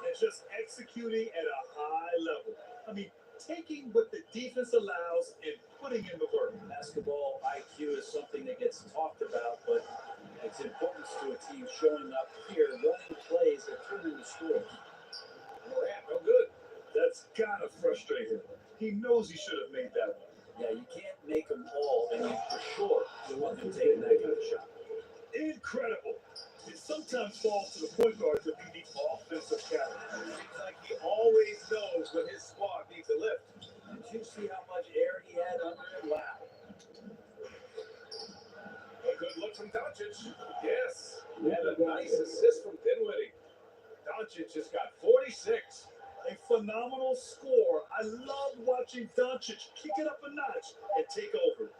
And just executing at a high level. I mean, taking what the defense allows and putting in the work. Basketball IQ is something that gets talked about, but its importance to a team showing up here, running plays, and turning the scores. Morant, no good. That's gotta frustrate him. He knows he should have made that one. Yeah, you can't make them all, and you for sure you want him taking that kind of shot. Incredible. It sometimes falls to the point guard to be the offensive captain. Seems like he always knows when his squad needs a lift. Did you see how much air he had under it? Wow. A good look from Doncic. Yes. And a nice assist from Dinwiddie. Doncic just got 46. A phenomenal score. I love watching Doncic kick it up a notch and take over.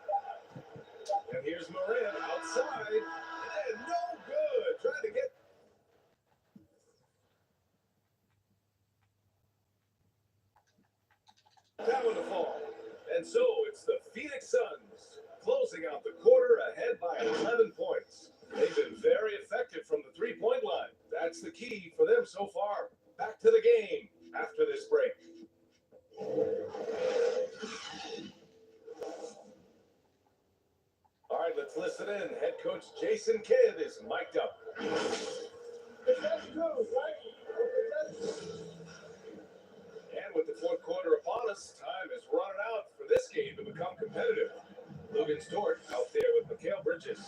And here's Morant outside. And no good. Trying to get. That one to fall. And so it's the Phoenix Suns closing out the quarter ahead by 11 points. They've been very effective from the three-point line. That's the key for them so far. Back to the game after this break. All right, let's listen in. Head coach Jason Kidd is mic'd up. And with the fourth quarter upon us, time is running out for this game to become competitive. Logan Stewart out there with Mikal Bridges.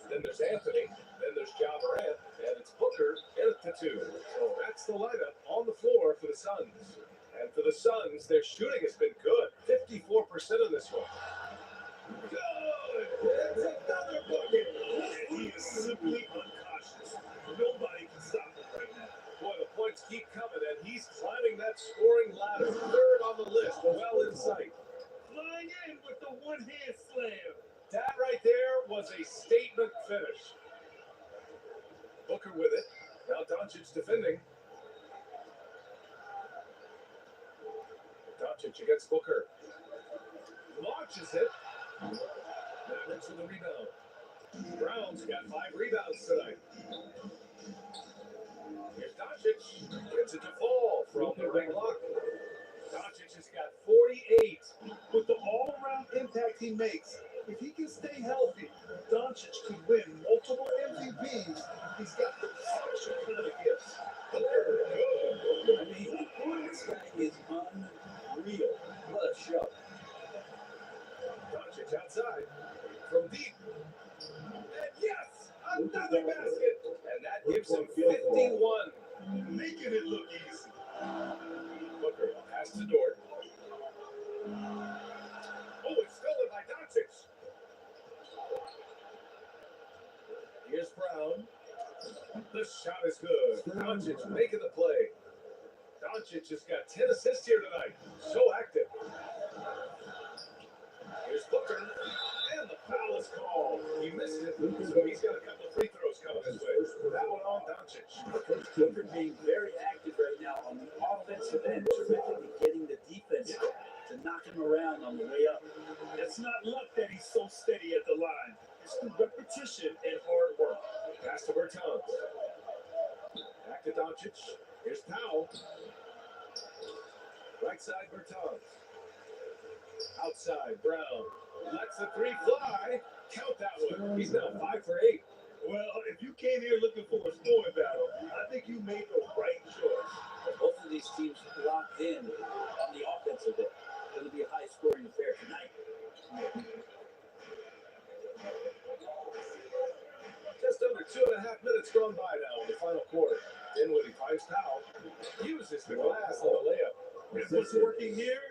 Then there's Anthony. Then there's Ja Morant. And it's Booker at the 2. So that's the lineup on the floor for the Suns. And for the Suns, their shooting has been good. 54% in this one. Good! That's another bucket! And he is simply uncautious. Nobody can stop him right now. Boy, the points keep coming, and he's climbing that scoring ladder. Third on the list, well in sight. Flying in with the one-hand slam. That right there was a statement finish. Booker with it. Now Doncic defending. Doncic against Booker. Launches it. Mavericks with the rebound. Brown's got 5 rebounds tonight. Here's Doncic. Gets it to fall from the ring lock. Doncic has got 48. With the all-around impact he makes, if he can stay healthy, Doncic could win multiple MVPs. He's got the special kind of gifts. I mean, this guy is unreal. What a show. Doncic outside from deep. And yes, another basket. And that gives him 51. Making it look easy. Booker pass to Dort. Oh, it's stolen by Doncic. Here's Brown. The shot is good. Doncic making the play. Doncic has got 10 assists here tonight. So active. Here's Booker. And the foul is called. He missed it, so he's got a couple of free throws coming his way. That one on Doncic. Booker being very active right defensive end, terrific at getting the defense to knock him around on the way up. It's not luck that he's so steady at the line. It's the repetition and hard work. Pass to Bertans. Back to Doncic. Here's Powell. Right side, Bertans. Outside, Brown. Lets the three fly. Count that one. He's now 5 for 8. Well, if you came here looking for a scoring battle, I think you made the right choice. Both of these teams locked in on the offensive end. Going to be a high-scoring affair tonight. Just under 2.5 minutes gone by now in the final quarter. Dinwiddie finds Powell. Uses the glass on the layup. If what's working here,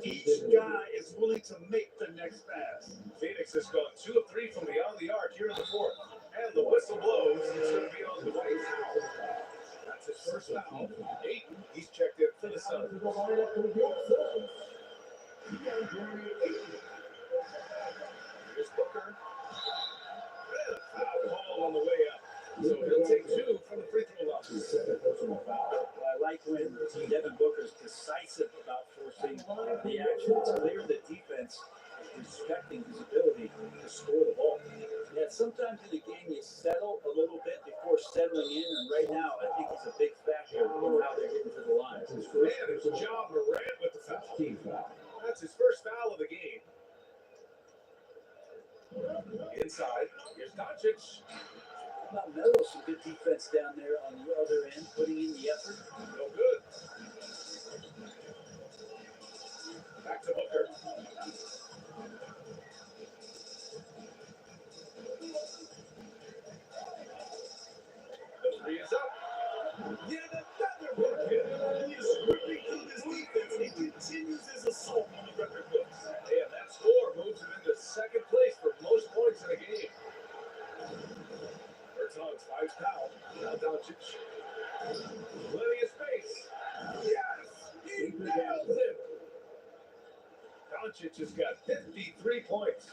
each guy is willing to make the next pass. Phoenix has gone 2 of 3 from beyond the arc here in the fourth. And the whistle blows. It's going to be on the way foul. That's his first foul. 8. He's checked in for the Suns. Here's Booker. And a foul call on the way up. So he'll take 2 from the free throw line. I like when Devin Booker's decisive about forcing the action. It's clear the defense is respecting his ability to score the ball. Yeah, sometimes in the game you settle a little bit before settling in, and right now I think he's a big factor in how they're getting to the line. Man, it's John Morant with the foul. That's his first foul of the game. Inside, here's Doncic. Not Melo, some good defense down there on the other end, putting in the effort. No good. Back to Booker. The three is up. Yeah, another bucket. He is ripping through this defense and continues his assault on the record books. And that score moves him into second place for most points in a game. Bertans finds Powell. Now Doncic. Plenty of space. Yes! He nails it! Doncic has got 53 points.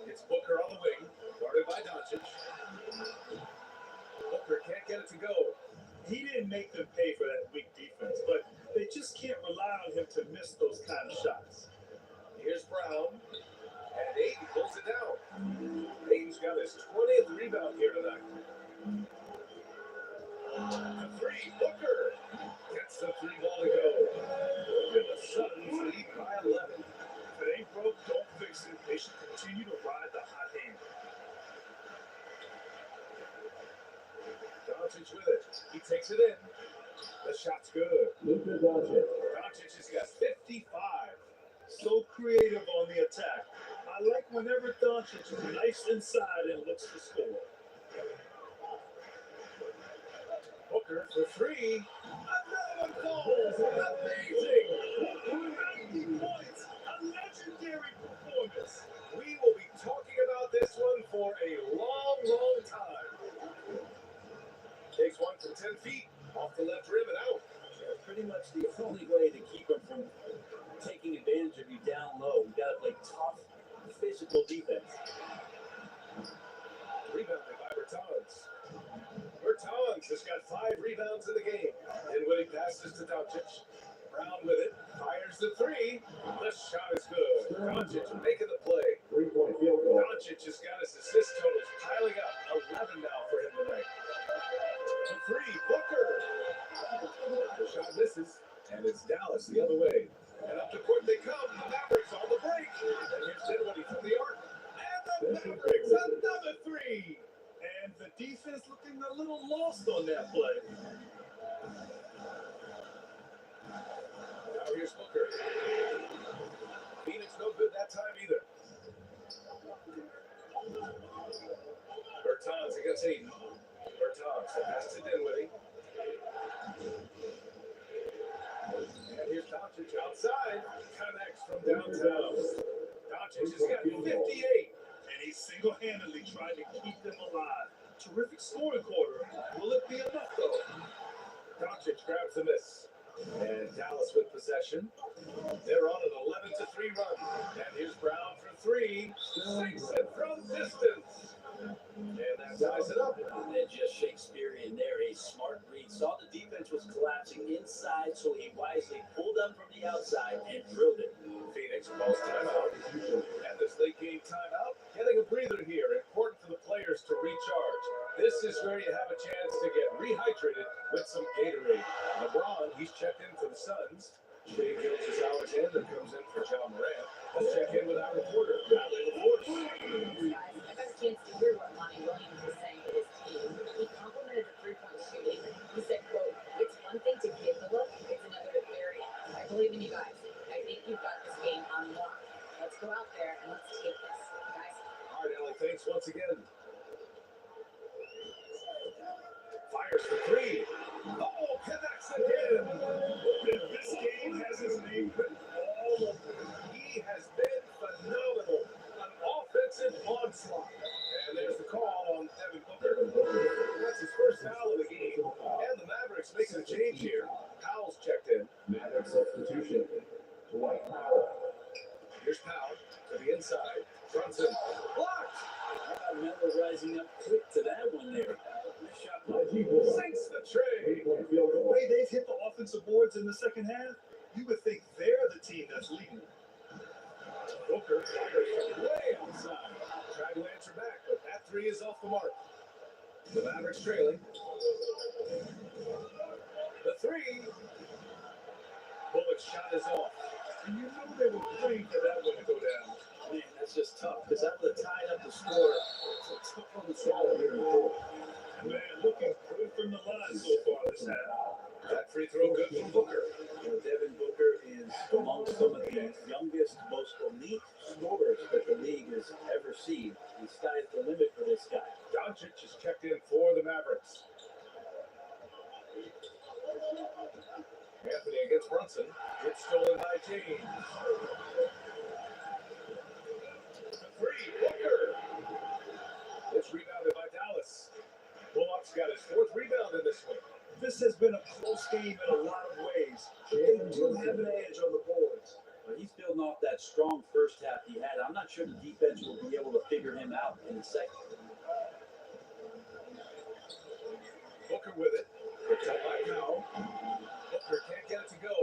It's Booker on the wing, guarded by Doncic. Booker can't get it to go. He didn't make them pay for that weak defense, but they just can't rely on him to miss those kind of shots. Here's Brown. And Ayton pulls it down. Ayton's got his 20th rebound here tonight. The three, Booker gets the 3 ball to go. And the Suns lead by 11. If it ain't broke, don't fix it. They should continue to ride the hot hand. Doncic with it. He takes it in. The shot's good. Doncic has got 55. So creative on the attack. I like whenever Doncic is nice inside and looks to score. Booker for 3. Another one falls. Amazing. 90 points. A legendary performance. We will be talking about this one for a long, long time. Takes one from 10 feet. Off the left rim and out. Yeah, pretty much the only way to keep him from taking advantage of you down low. You got to play tough, physical defense. Rebounded by Bertans. Bertans has got 5 rebounds in the game. And when he passes to Doncic, Brown with it, fires the 3. The shot is good. Doncic making the play. 3-point field goal. Doncic has got his assist totals piling up. 11 now for him tonight. The 3, Booker. The shot misses, and it's Dallas the other way. And up the court they come. The Mavericks on the break. And here's Dinwiddie from the arc. And the Mavericks another 3. And the defense looking a little lost on that play. Now here's Booker. Phoenix no good that time either. Bertans against Ayton. Bertans, the pass to Dinwiddie. And here's Doncic outside. Connects from downtown. Doncic has got 58. And he single-handedly tried to keep them alive. Terrific scoring quarter. Will it be enough, though? Doncic grabs the miss. And Dallas with possession. They're on an 11-3 run. And here's Brown for 3. Sinks it from distance. And that ties it up. And then just Shakespearean there, a smart read. Saw the defense was collapsing inside, so he wisely pulled them from the outside and drilled it. Phoenix calls timeout. And this late game timeout, getting a breather here. Important for the players to recharge. This is where you have a chance to get rehydrated with some Gatorade. LeBron, he's checked in for the Suns. Shea Gilgeous-Alexander comes in for John Morant. Let's check in with our reporter, Natalie LaForce. Guys, I got a chance to hear what Monty Williams was saying to his team. He complimented the three-point shooting. He said, quote, "It's one thing to get the look, it's another to bury it. I believe in you guys. I think you've got this game on lock. Let's go out there and let's take this, guys." All right, Ellie, thanks once again. Fires for three. Oh, connects again. This game has his name written all over it. He has been phenomenal. An offensive onslaught. And there's the call on Devin Booker. That's his first foul of the game. And the Mavericks making a change here. Powell's checked in. Mavericks substitution. Dwight Powell. Here's Powell to the inside. Brunson blocked. Melo rising up quick to that one there. Nice shot by Sinks the tray. The way they've hit the offensive boards in the second half, you would think they're the team that's leading. Booker fires from way outside. Tried to answer back, but that three is off the mark. The Mavericks trailing. The three. Bullock's shot is off. And you know they were praying for that one to go down. Man, that's just tough because that would have tied up the score. It's a tough one to swallow here. Man, looking good from the line so far this half. That free throw good from Booker. You know, Devin Booker is among some of the youngest, most elite scorers that the league has ever seen. The sky's the limit for this guy. Doncic is checked in for the Mavericks. Anthony against Brunson. It's stolen by James. The three, Booker. It's rebounded by Dallas. Bullock's got his fourth rebound in this one. This has been a close game in a lot of ways. They do have an edge on the boards. But he's building off that strong first half he had. I'm not sure the defense will be able to figure him out in the second. Booker with it. Picked up by Powell. Booker can't get it to go.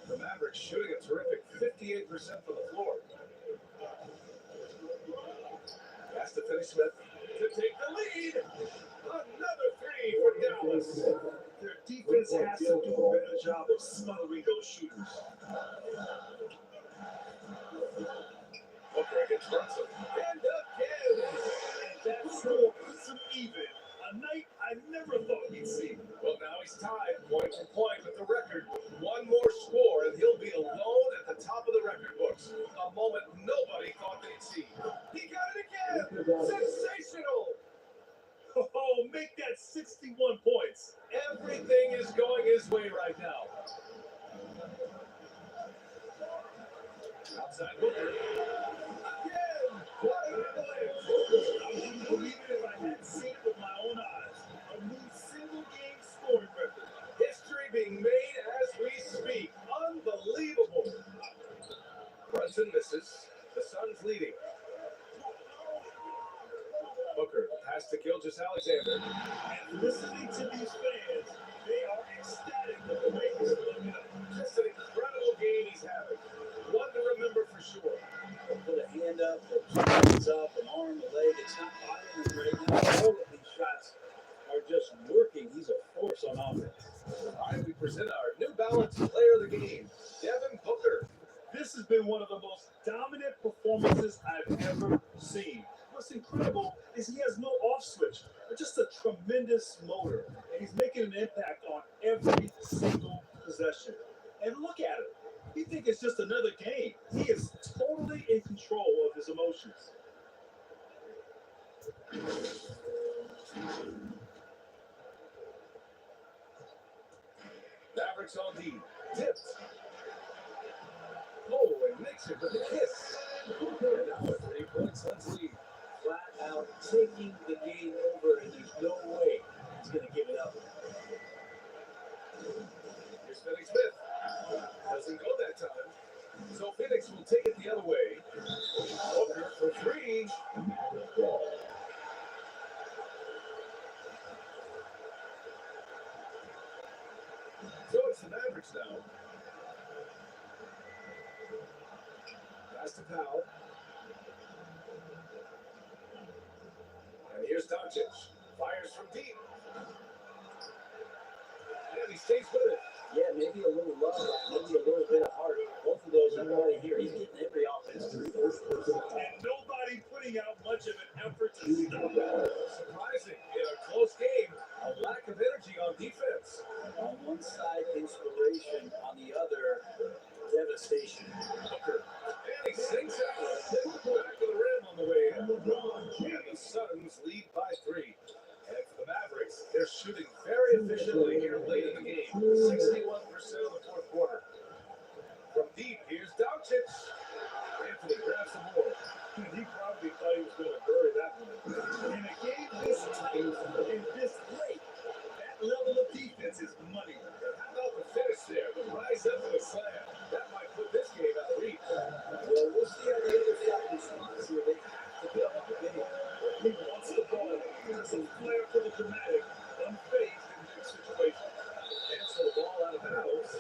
The Mavericks shooting a terrific 58% from the floor. Pass to Finney Smith to take the lead. Another three for Dallas. Their defense has to do a better job of smothering those shooters. Booker against Brunson. And again. And that score puts them even. A night I never thought we'd see. Well, now he's tied point for point with the record. One more score, and he'll be alone at the top of the record books. A moment nobody thought they'd see. He got it again. Sensational. Oh, make that 61 points. Everything is going his way right now. Outside Booker. Again. What an avalanche. I wouldn't believe it if I hadn't seen it with my own eyes. A new single-game scoring record. History being made as we speak. Unbelievable. Brunson misses. The Suns leading. Booker, pass to Gilgeous-Alexander. And listening to these fans, they are ecstatic with the way he's looking up. Just an incredible game he's having. One to remember for sure. Put a hand up, put two hands up, an arm, a leg. It's not bothering him right now. All of these shots are just working. He's a force on offense. All right, we present our New Balance Player of the Game, Devin Booker. This has been one of the most dominant performances I've ever seen. What's incredible is he has no off switch, but just a tremendous motor. And he's making an impact on every single possession. And look at him. You think it's just another game. He is totally in control of his emotions. Mavericks on D. Tipped. Oh, and makes it with a kiss. And now a 3-point Suns lead. Flat out taking the game over, and there's no way he's going to give it up. Here's Finney Smith. Doesn't go that time. So Phoenix will take it the other way. Booker for three. Mavericks now. Pass to Powell. And here's Doncic. Fires from deep. And he stays with it. Yeah, maybe a little love, maybe a little bit of heart. Both of those are right here. He's getting every offense through those. And nobody putting out much of an effort to stop it. Surprising in a close game, a lack of energy on defense. On one side, inspiration. On the other, devastation. Booker. And he sinks out. Back to the rim on the way in. And the Suns lead by 3. And for the Mavericks, they're shooting very efficiently here late in the game. 61% of the fourth quarter. From deep, here's Doncic. Anthony grabs the board. He probably thought he was going to bury that one. In a game this tight and this late, that level of defense is money. How about the finish there? The rise up to the slam. That might put this game out of reach. Well, we'll see how the other side responds here. They have to build up the game. He wants the ball. He has a flair for the dramatic, unfazed in big situations. And so the ball out of bounds.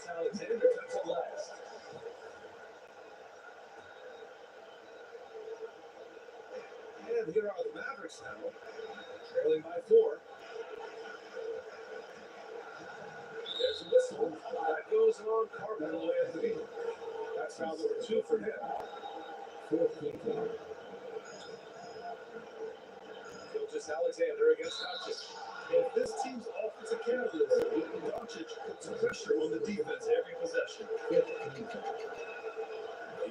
Alexander cuts it last. And here are the Mavericks now, trailing by 4. There's a whistle. That goes on Carmelo Anthony. That's foul number 2 for him. 14 foul. Just Alexander against Doncic. If this team's offensive catalyst, Doncic puts pressure on the defense every possession. He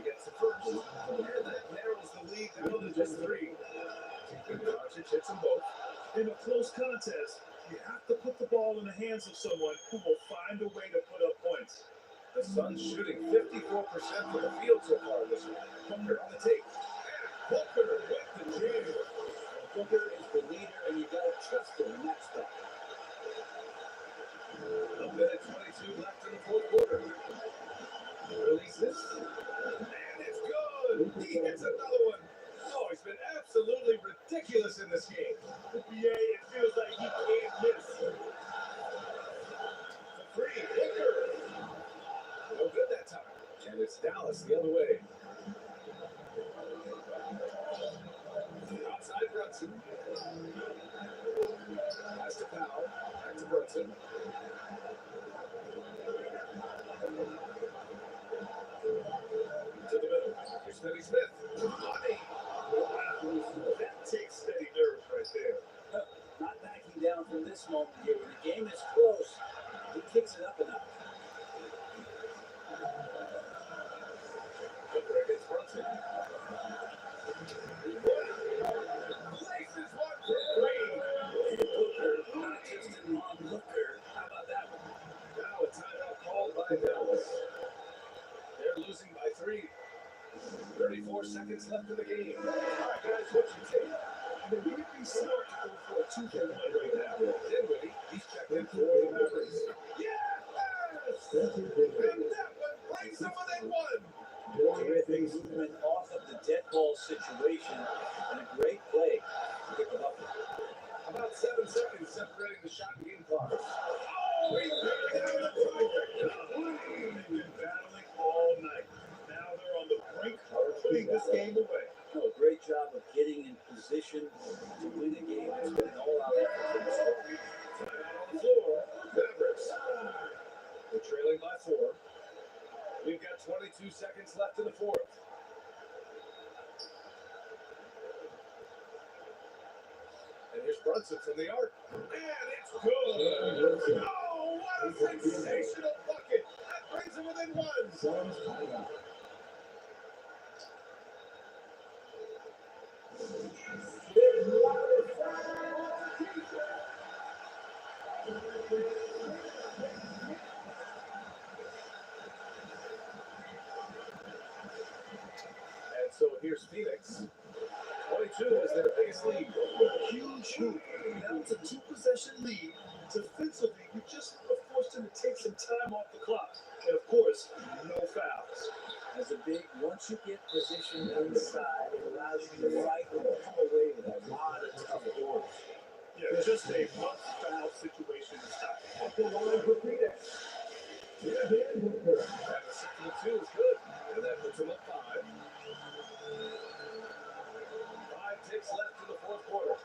gets the first, and that narrows the lead down to just 3. Doncic hits them both. In a close contest, you have to put the ball in the hands of someone who will find a way to put up points. The Suns shooting 54% from the field so far this week. Booker on the take. And Booker with the jam. Booker is the leader, and you got to trust him in that spot. A minute 22 left in the fourth quarter. Releases. And it's good. He hits another one. Oh, he's been absolutely ridiculous in this game. Yeah, it feels like he can't miss. The free. Booker. No good that time. And it's Dallas the other way. Outside Brunson. Pass to Powell. Back to Brunson. To the middle. Here's Finney Smith. Money. That takes steady nerves right there. Not backing down from this moment here. When the game is close, he kicks it up and up. Booker against Brunson. Places one for 3. Booker, not just an onlooker. How about that one? Now a timeout called by Dallas. They're losing by 3. 34 seconds left in the game. All right, guys, what you take? It would be smart to go for a 2-for-1 right now. Dinwiddie, he's checked in for the Mavericks. Yes! And that one brings them within 1. Terrific movement off of the dead ball situation, and a great play to get the bucket. About 7 seconds separating the shot and game clock. Oh, he ripped down the trifecta. They've been battling all night. Now they're on the brink of putting this game away. Oh, great job of getting in position to win a game. It's been an all-out effort from the start. Timeout on the floor. Mavericks. They're trailing by 4. We've got 22 seconds left in the fourth. And here's Brunson from the arc. And it's good. Oh, what a sensational bucket. That brings him within 1. And so here's Phoenix. 22 is their biggest lead. Huge hoop. Now it's a 2-possession lead. Defensively, you just forced him to take some time off the clock. And of course, no fouls. As a big, once you get positioned inside, it allows you to fight and come away with a lot of tough doors. Yeah, just a must-foul situation to stop. Up the line for Phoenix. And the 6-2 is good. And that puts him up 5. 5 ticks left in the fourth quarter.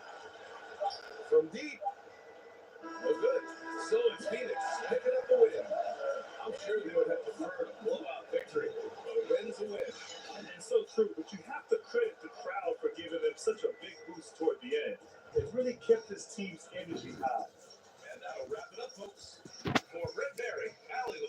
From deep. No good. So it's Phoenix picking up the win. I'm sure they would have preferred a blowout victory, but a win's a win. And so true, but you have to credit the crowd for giving them such a big boost toward the end. It really kept this team's energy high. And that'll wrap it up, folks. For Red Berry, Allie